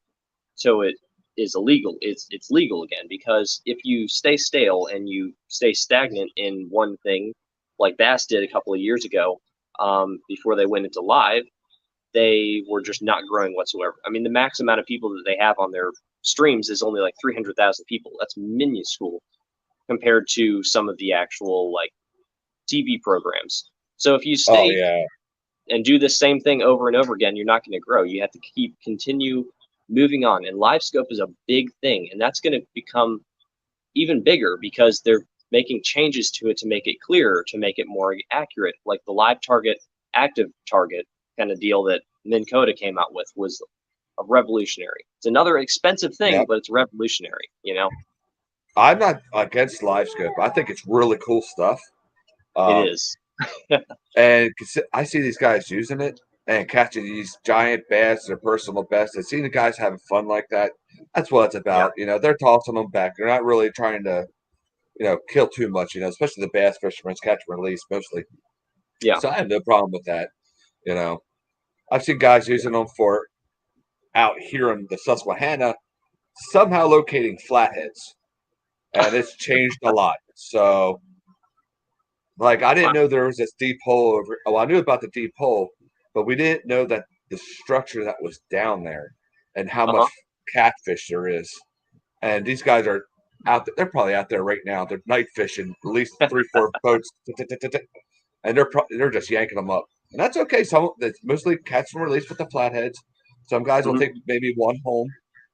so it is illegal. It's legal again because if you stay stale and you stay stagnant in one thing, like Bass did a couple of years ago, before they went into live, they were just not growing whatsoever. I mean, the max amount of people that they have on their streams is only like 300,000 people. That's minuscule compared to some of the actual like TV programs. So if you oh stay yeah, and do the same thing over and over again, you're not going to grow. You have to continue moving on. And live scope is a big thing, and that's going to become even bigger because they're making changes to it to make it clearer, to make it more accurate. Like the live target, active target kind of deal that Minn Kota came out with was a revolutionary. It's another expensive thing, yep. but it's revolutionary. You know, I'm not against live scope. I think it's really cool stuff. it Um, is. and I see these guys using it and catching these giant bass, their personal best, and seeing the guys having fun like that. That's what it's Yeah. about. You know, they're tossing them back. They're not really trying to, kill too much. You know, especially the bass fishermen's catch and release mostly. Yeah. So I have no problem with that. You know, I've seen guys Yeah. using them for out here in the Susquehanna, somehow locating flatheads, and it's changed a lot. So, like, I didn't Wow. know there was this deep hole over. Oh, I knew about the deep hole, but we didn't know that the structure that was down there and how much Uh-huh. catfish there is. And these guys are out there. They're probably out there right now. They're night fishing, at least 3, 4 boats, and they're just yanking them up. And that's okay. Some that's mostly catch and release with the flatheads. Some guys will Mhm. take maybe one home,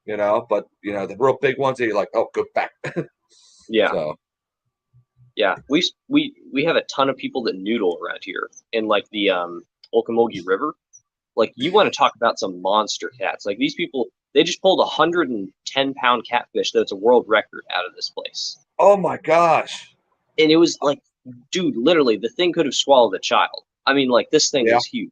but the real big ones, they're like, oh, go back. Yeah. So Yeah. We have a ton of people that noodle around here in like the Okmulgee River. Like you want to talk about some monster cats. Like these people, they just pulled a 110-pound catfish that's a world record out of this place. oh my gosh. And it was like, dude, literally the thing could have swallowed a child. I mean, like this thing Yeah. was huge.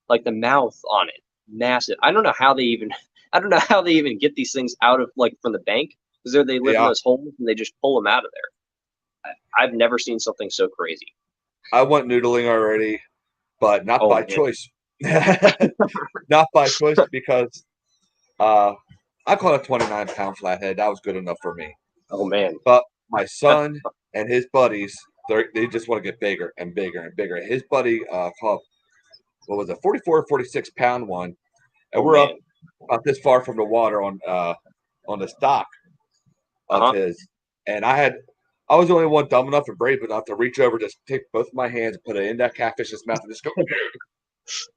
Like the mouth on it, massive. I don't know how they even I don't know how they even get these things out of like from the bank because they live in Yeah. those holes and they just pull them out of there. I've never seen something so crazy. I went noodling already, but not Oh by man. choice. Not by choice because uh I caught a 29-pound flathead. That was good enough for me. Oh man. But my son and his buddies, they just want to get bigger and bigger and bigger. His buddy caught, what was it, 44 or 46-pound one, and Oh we're up man. about this far from the water on this dock Uh of huh. his, and I was the only one dumb enough and brave enough to reach over, just take both of my hands and put it in that catfish's mouth and just go.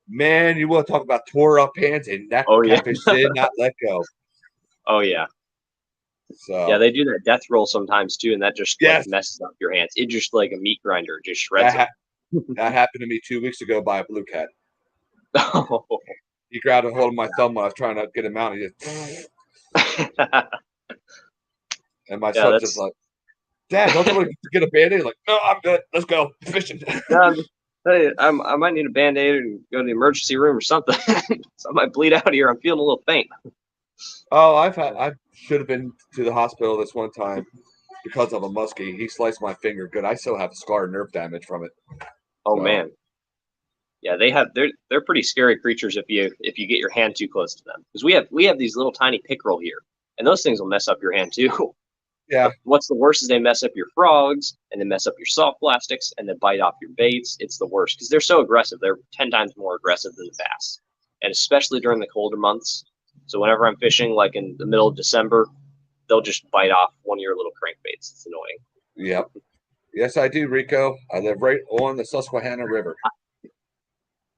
Man, you want to talk about tore up hands, and that Oh yeah. catfish did not let go. Oh yeah. Yeah, So they do that death roll sometimes too, and that just like yes, messes up your hands. It just like a meat grinder, it just shreds that them. that happened to me 2 weeks ago by a blue cat. He grabbed a hold of my thumb when I was trying to get him out. And he just, and my Yeah, son's just like, Dad, don't you want to get a band-aid? Like, no, I'm good. Let's go fishing. yeah, hey, I might need a band-aid and go to the emergency room or something. So I might bleed out here. I'm feeling a little faint. Oh, I should have been to the hospital this one time because of a muskie. He sliced my finger good. I still have scar nerve damage from it. Oh So man. Yeah, they're pretty scary creatures if you get your hand too close to them. Because we have these little tiny pickerel here, and those things will mess up your hand too. yeah, But what's the worst is they mess up your frogs and they mess up your soft plastics and they bite off your baits. It's the worst because they're so aggressive. They're 10 times more aggressive than the bass, and especially during the colder months. So whenever I'm fishing, like in the middle of December, they'll just bite off one of your little crankbaits. It's annoying. Yep. Yes, I do, Rico. I live right on the Susquehanna River.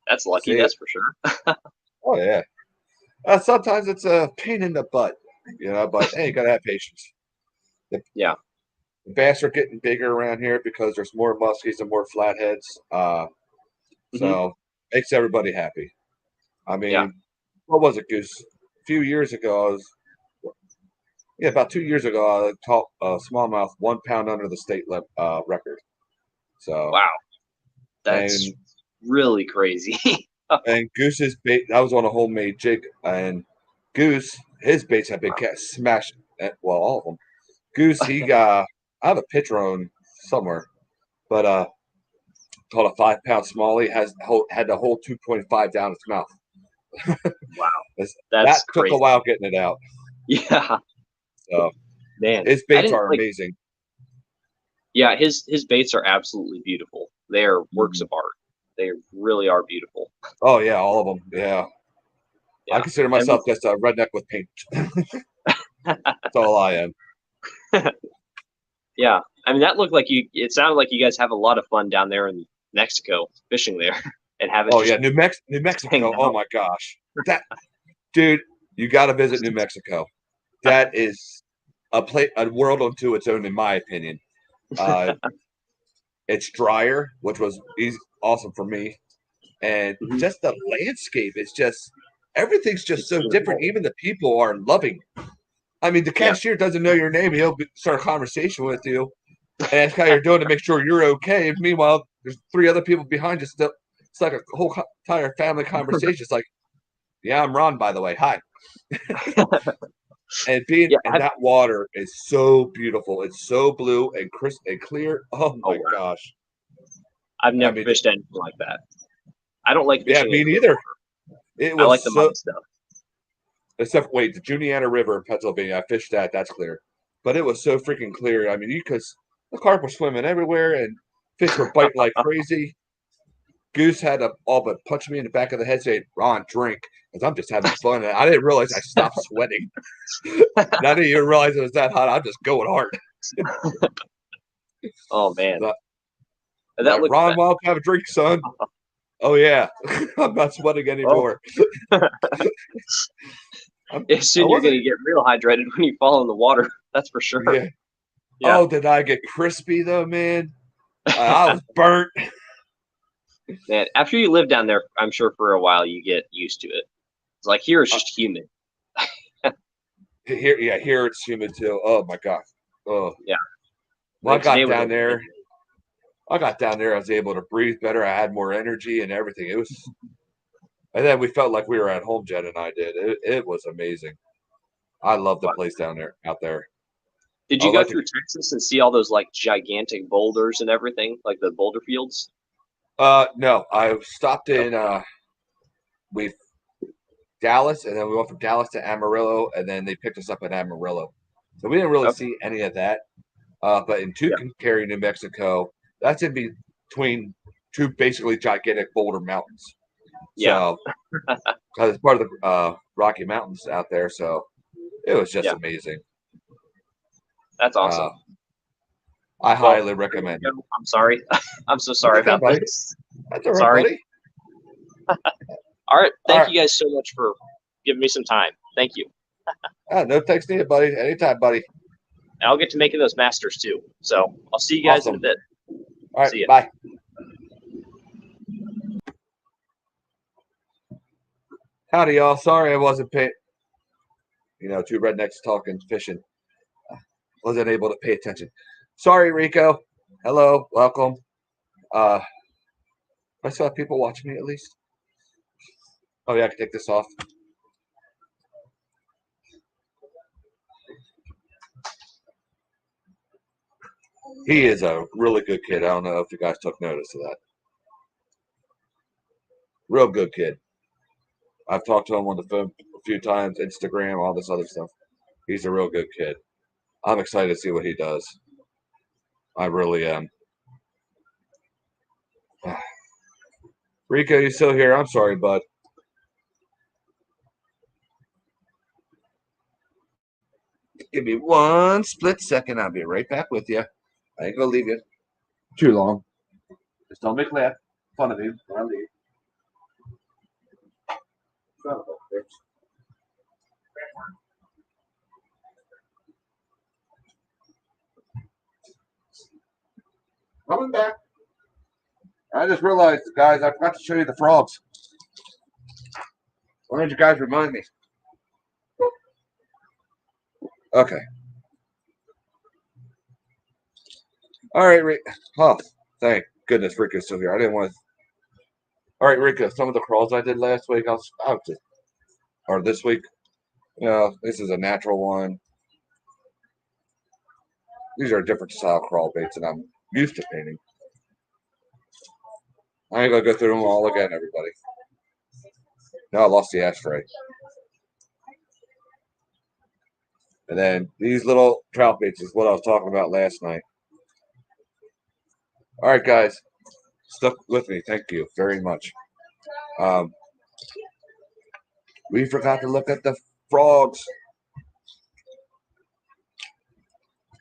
That's lucky, See it? that's for sure. Oh yeah. Sometimes it's a pain in the butt, but hey, you gotta have patience. Yeah. The bass are getting bigger around here because there's more muskies and more flatheads. Hmm. So makes everybody happy. I Yeah. mean, what was it, Goose? A few years ago, about 2 years ago, I caught smallmouth 1 pound under the state record. So, Wow. That's and really crazy. and Goose's bait, that was on a homemade jig, and Goose, his baits have been smashed. Well, all of them. Goose, he got. I have a picture on somewhere, but called a 5 pound smallie had the whole 2.5 down its mouth. Wow. That That's took a crazy. while getting it out. Yeah. So Man. his I baits didn't are like amazing. Yeah, his baits are absolutely beautiful. They are works Mhm. of art. They really are beautiful. Oh yeah, all of them. Yeah, I Yeah. consider And myself just a redneck with paint. That's all I am. yeah. I mean that looked like it sounded like you guys have a lot of fun down there in Mexico fishing there and having Oh yeah, just New hanging Mexico. Oh out. my gosh, that dude, you got to visit New Mexico. That is a world unto its own, in my opinion. Uh, it's drier, which was awesome for me, and Mhm. just the landscape. It's just everything's just It's so different. beautiful. Even the people are loving. I mean, the Yeah. cashier doesn't know your name. He'll start a conversation with you and ask how you're doing to make sure you're okay. Meanwhile, there's three other people behind you. Still, it's like a whole entire family conversation. It's like, yeah, I'm Ron, by the way. Hi. And being Yeah. and that water is so beautiful. It's so blue and crisp and clear. Oh Oh my wow. gosh. I've I never mean, fished anything like that. I don't like yeah, fishing in me clear neither. water. It I like was the so. muddy stuff. Except wait, the Juniata River in Pennsylvania. I fished that. That's clear. But it was so freaking clear. I mean, the carp were swimming everywhere and fish were biting like crazy. Goose had to all but punch me in the back of the head, saying, "Ron, drink," because I'm just having fun. And I didn't realize I stopped sweating. And I didn't even realize it was that hot. I'm just going hard. Oh man. But, That like, looks Ron, bad. why don't you have a drink, son? Oh yeah, I'm not sweating Oh, anymore. I soon you're wasn't. gonna get real hydrated when you fall in the water. That's for sure. Yeah. Yeah. Oh, did I get crispy though, man? I was burnt. Man, after you live down there, I'm sure for a while you get used to it. It's like here it's Uh, just humid. here it's humid too. Oh my god. Oh, Yeah. well, Like today was like 90. I got down there. I was able to breathe better. I had more energy and everything. And then we felt like we were at home. Jen and I did. It was amazing. I love the Wow. place out there. Did I you go like to. through Texas and see all those like gigantic boulders and everything, like the boulder fields? No, I stopped No. in. We Dallas, and then we went from Dallas to Amarillo, and then they picked us up in Amarillo. So we didn't really Okay. see any of that. But in Yeah. Tucumcari, New Mexico, that's in between two basically gigantic boulder mountains. Yeah. So, because it's part of the Rocky Mountains out there, so it was just Yeah. amazing. That's Uh, awesome. I Well, highly I gotta recommend. go. I'm sorry. I'm so That's sorry okay, about buddy. this. That's all right, Sorry. buddy. All right. All Thank right. you guys so much for giving me some time. Thank you. No thanks needed, buddy. Anytime, buddy. And I'll get to making those masters too. So I'll see you guys in a Awesome. bit. All right. See ya. Bye. Howdy, y'all. Sorry I wasn't paying. Two rednecks talking fishing. Wasn't able to pay attention. Sorry, Rico. Hello. Welcome. I still have people watching me at least. Oh yeah, I can take this off. He is a really good kid. I don't know if you guys took notice of that. Real good kid. I've talked to him on the phone a few times, Instagram, all this other stuff. He's a real good kid. I'm excited to see what he does. I really am. Rico, you still here? I'm sorry, bud. Give me one split second. I'll be right back with you. I ain't gonna leave you too long. Just don't make fun of me when I leave. Son of a bitch. Coming back. I just realized, guys, I forgot to show you the frogs. Why did you guys remind me? Okay. All right, Rick. Oh, thank goodness Rico's still here. I didn't want to. All right, Rico. Some of the crawls I did last week, I'll just, or this week. You know, this is a natural one. These are different style crawl baits that I'm used to painting. I ain't gonna go through them all again, everybody. No, I lost the ashtray. And then these little trout baits is what I was talking about last night. All right, guys, stuck with me. Thank you very much. We forgot to look at the frogs.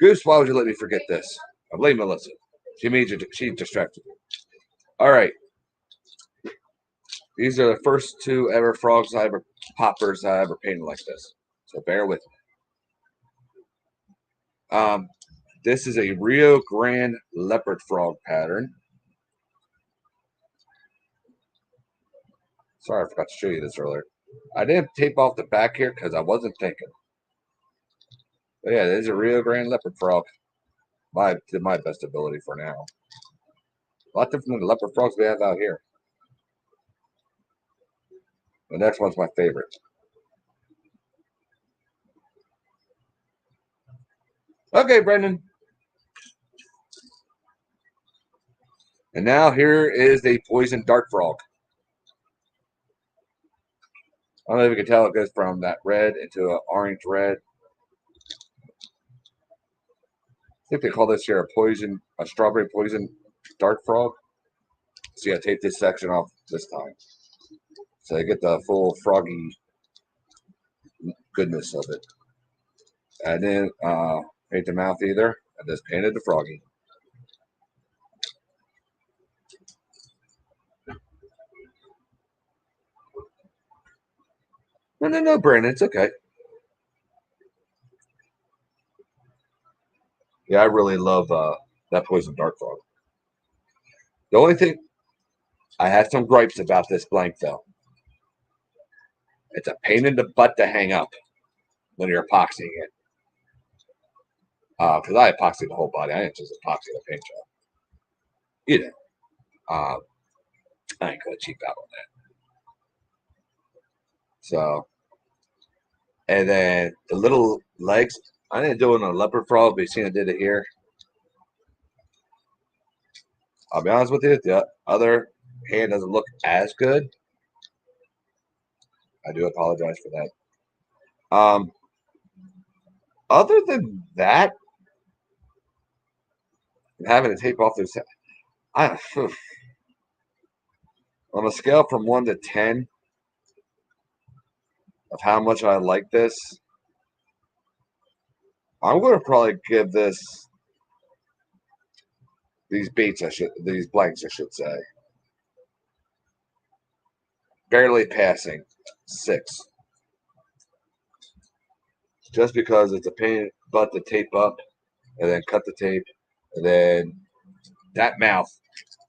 Goose, why would you let me forget this? I blame Melissa. She distracted me. All right. These are the first two ever frogs poppers I ever painted like this. So bear with me. This is a Rio Grande leopard frog pattern. Sorry, I forgot to show you this earlier. I didn't tape off the back here because I wasn't thinking. But yeah, this is a Rio Grande leopard frog. To my best ability for now. A lot different than the leopard frogs we have out here. The next one's my favorite. Okay, Brendan. And now here is a poison dart frog. I don't know if you can tell it goes from that red into an orange red. I think they call this here a strawberry poison dart frog. See, I taped this section off this time. So I get the full froggy goodness of it. I didn't paint the mouth either. I just painted the froggy. No, Brandon, it's okay. Yeah, I really love that poison dart frog. The only thing, I have some gripes about this blank though. It's a pain in the butt to hang up when you're epoxying it. Because I epoxied the whole body. I didn't just epoxy the paint job. You know, I ain't gonna cheap out on that. So, and then the little legs, I didn't do it on a leopard frog, but you seen I did it here. I'll be honest with you, the other hand doesn't look as good. I do apologize for that. Other than that, having to tape off this, on a scale from 1 to 10 of how much I like this, I'm going to probably give these blanks, I should say, barely passing 6. Just because it's a pain in the butt to tape up and then cut the tape and then that mouth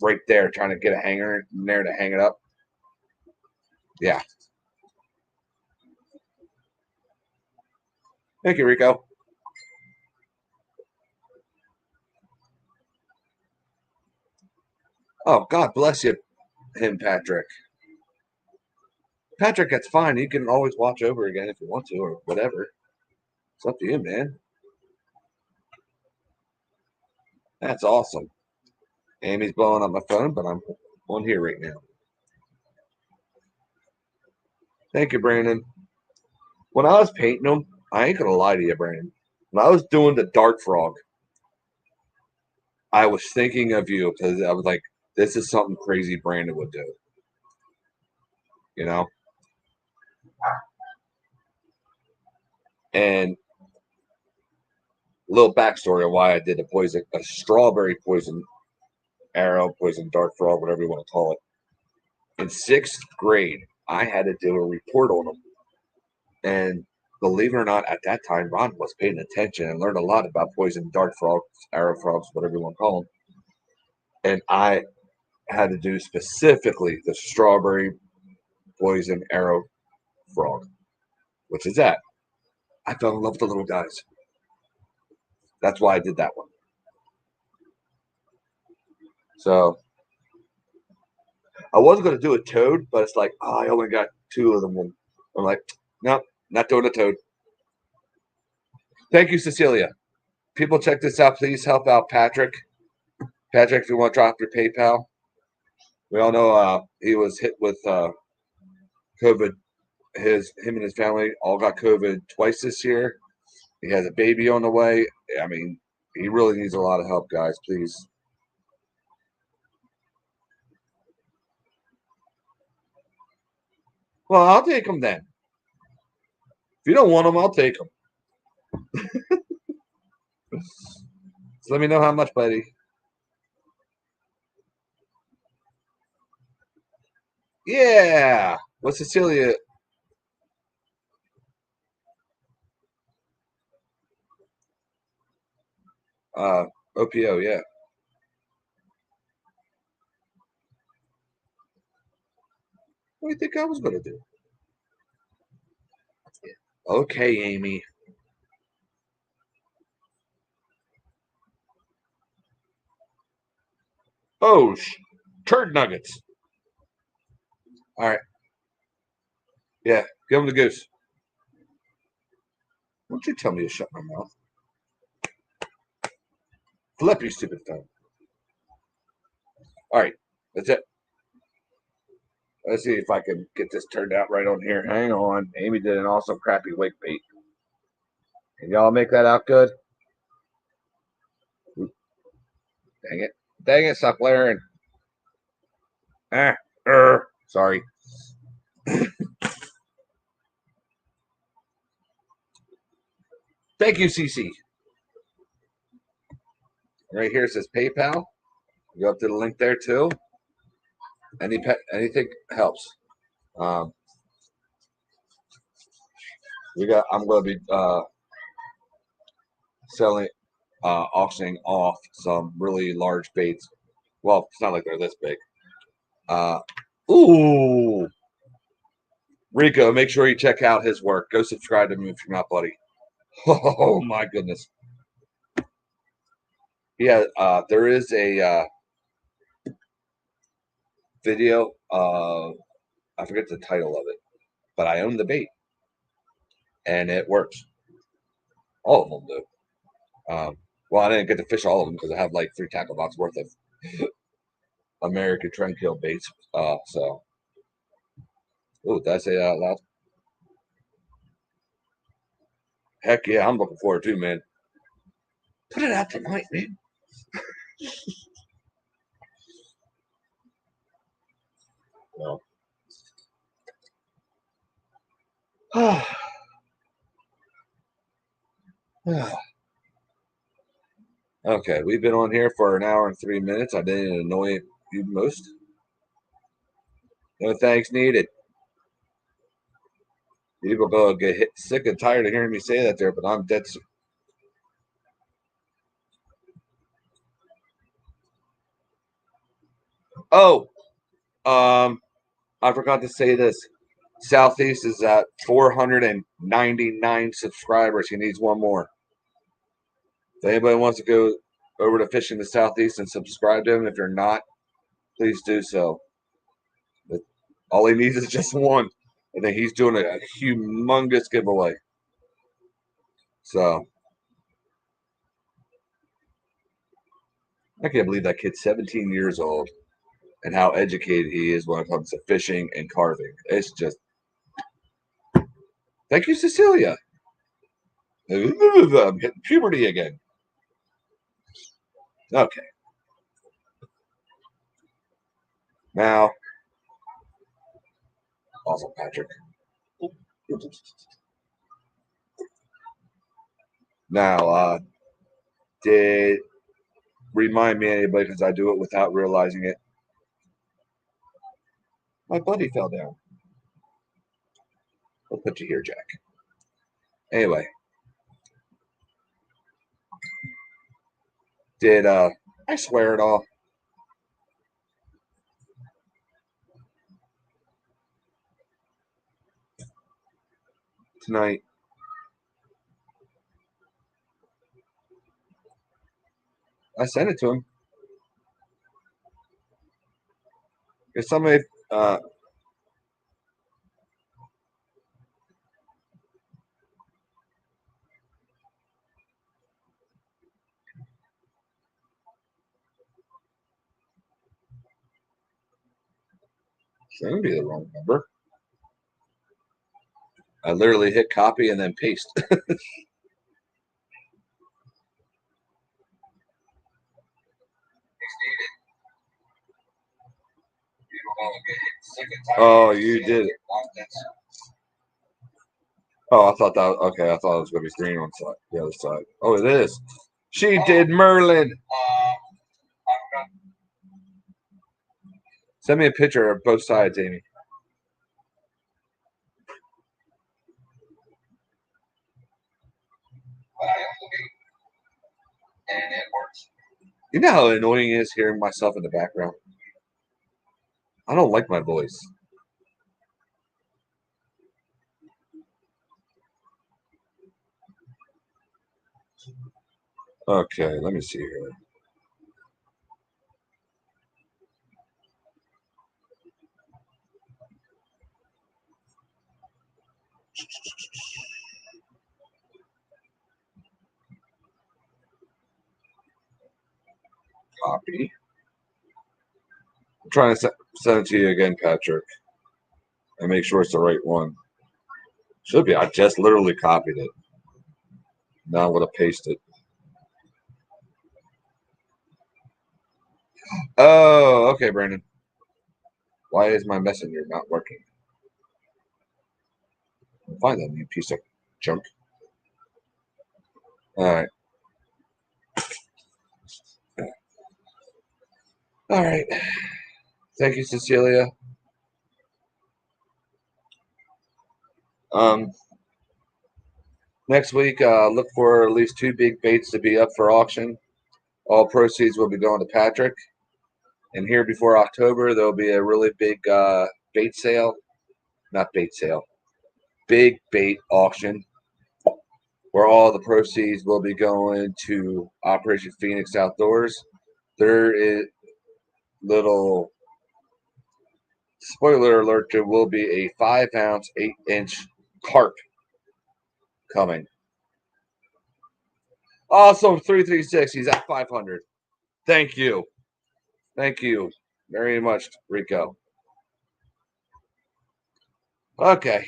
right there trying to get a hanger in there to hang it up. Yeah. Thank you, Rico. Oh, God bless him, Patrick. Patrick, that's fine. You can always watch over again if you want to or whatever. It's up to you, man. That's awesome. Amy's blowing up my phone, but I'm on here right now. Thank you, Brandon. When I was painting them, I ain't going to lie to you, Brandon. When I was doing the dart frog, I was thinking of you because I was like, this is something crazy Brandon would do. You know? And little backstory of why I did a strawberry poison arrow, poison dart frog, whatever you want to call it. In 6th grade, I had to do a report on them. And believe it or not, at that time, Ron was paying attention and learned a lot about poison dart frogs, arrow frogs, whatever you want to call them. And I had to do specifically the strawberry poison arrow frog, which is that. I fell in love with the little guys. That's why I did that one. So I wasn't going to do a toad, but it's like, oh, I only got 2 of them. I'm like, no, not doing a toad. Thank you, Cecilia. People, check this out. Please help out Patrick. Patrick, if you want to drop your PayPal. We all know he was hit with COVID. Him and his family all got COVID twice this year. He has a baby on the way. I mean, he really needs a lot of help, guys. Please. Well, I'll take him then. If you don't want him, I'll take him. So let me know how much, buddy. Yeah. What's Cecilia? OPO, yeah. What do you think I was going to do? Okay, Amy. Oh, turd nuggets. All right. Yeah, give him the goose. Why don't you tell me to shut my mouth? Flip, you stupid thing. All right, that's it. Let's see if I can get this turned out right on here. Hang on. Amy did an awesome crappy wake bait. Can y'all make that out good? Dang it. Dang it, stop blaring. Sorry. Thank you, CC. Right here it says PayPal. Go up to the link there too. Anything helps. I'm going to be auctioning off some really large baits. Well, it's not like they're this big. Ooh, Rico, make sure you check out his work. Go subscribe to him if you're not, buddy. Oh my goodness. Yeah, there is a video. I forget the title of it, but I own the bait, and it works. All of them do. Well, I didn't get to fish all of them because I have like 3 tackle box worth of American Trendkill baits. So, oh, did I say that out loud? Heck yeah, I'm looking forward to, man. Put it out tonight, man. Well. Okay, we've been on here for an hour and 3 minutes. I didn't annoy you most. No thanks needed. People go get sick and tired of hearing me say that there, but I'm dead. Oh, I forgot to say this. Southeast is at 499 subscribers. He needs one more. If anybody wants to go over to Fishing the Southeast and subscribe to him, if you're not, please do so. But all he needs is just one. And then he's doing a humongous giveaway. So I can't believe that kid's 17 years old and how educated he is when it comes to fishing and carving. It's just. Thank you, Cecilia. I'm hitting puberty again. Okay. Now, awesome, Patrick. Now, did remind me of anybody because I do it without realizing it. My buddy fell down. I'll put you here, Jack. Anyway. Did I swear it all? Tonight. I sent it to him. If somebody shouldn't be the wrong number. I literally hit copy and then paste. Oh, you did it. Oh, I thought that. Okay, I thought it was going to be green on the other side. Oh, it is. She did Merlin. Send me a picture of both sides, Amy. You know how annoying it is hearing myself in the background? I don't like my voice. Okay, let me see here. Copy. I'm trying to send it to you again, Patrick, and make sure it's the right one. Should be. I just literally copied it. Now I'm going to paste it. Oh, okay, Brandon. Why is my messenger not working? Find that, you piece of junk. All right. All right. Thank you, Cecilia. Next week, look for at least 2 big baits to be up for auction. All proceeds will be going to Patrick. And here before October, there'll be a really big bait sale. Not bait sale. Big bait auction where all the proceeds will be going to Operation Phoenix Outdoors. There is little spoiler alert, there will be a 5-ounce, 8-inch carp coming. Also, 336, he's at 500. Thank you. Thank you very much, Rico. Okay.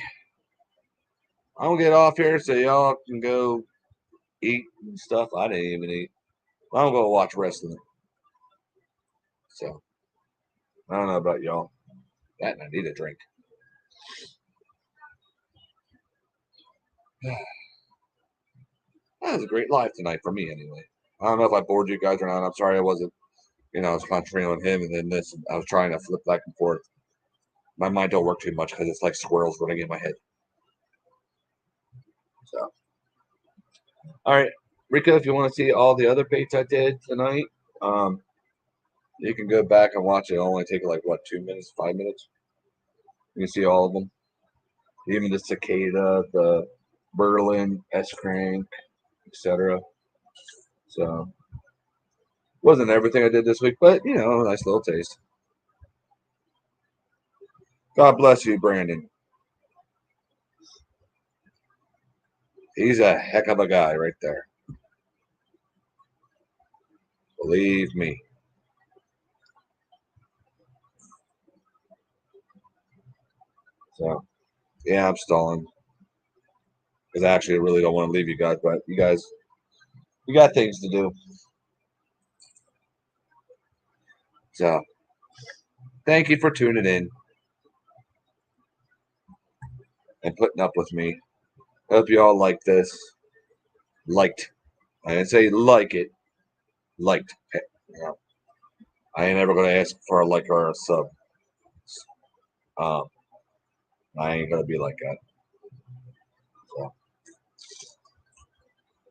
I'm going to get off here so y'all can go eat and stuff. I didn't even eat. I'm going to watch wrestling. So, I don't know about y'all. That and I need a drink. That was a great live tonight for me, anyway. I don't know if I bored you guys or not. I'm sorry I wasn't, I was concentrating on him and then this. I was trying to flip back and forth. My mind don't work too much because it's like squirrels running in my head. So, all right, Rico, if you want to see all the other baits I did tonight, you can go back and watch it. It'll only take like, 2 minutes, 5 minutes. You can see all of them. Even the cicada, the Merlin, S-crank, etc. So, wasn't everything I did this week, but, a nice little taste. God bless you, Brandon. He's a heck of a guy right there. Believe me. So, yeah, I'm stalling. Because I actually really don't want to leave you guys, but you got things to do. So, thank you for tuning in and putting up with me. Hope you all like this. Liked. I didn't say like it. liked. You know, I ain't ever gonna ask for a like or a sub. Um, I ain't gonna be like that. So,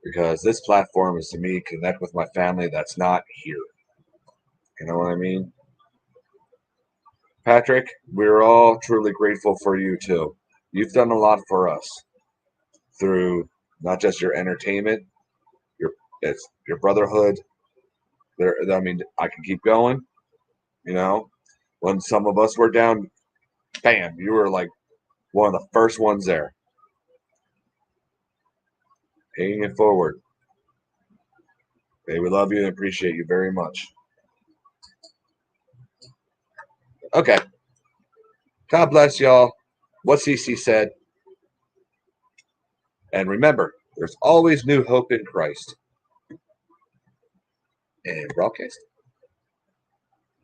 because this platform is to me connect with my family that's not here. You know what I mean? Patrick, we're all truly grateful for you too. You've done a lot for us through not just your entertainment, your it's your brotherhood. There, I mean, I can keep going. You know, when some of us were down, bam, you were like one of the first ones there, paying it forward. Hey, we love you and appreciate you very much. Okay, God bless y'all. What CC said, and remember, there's always new hope in Christ. And broadcast.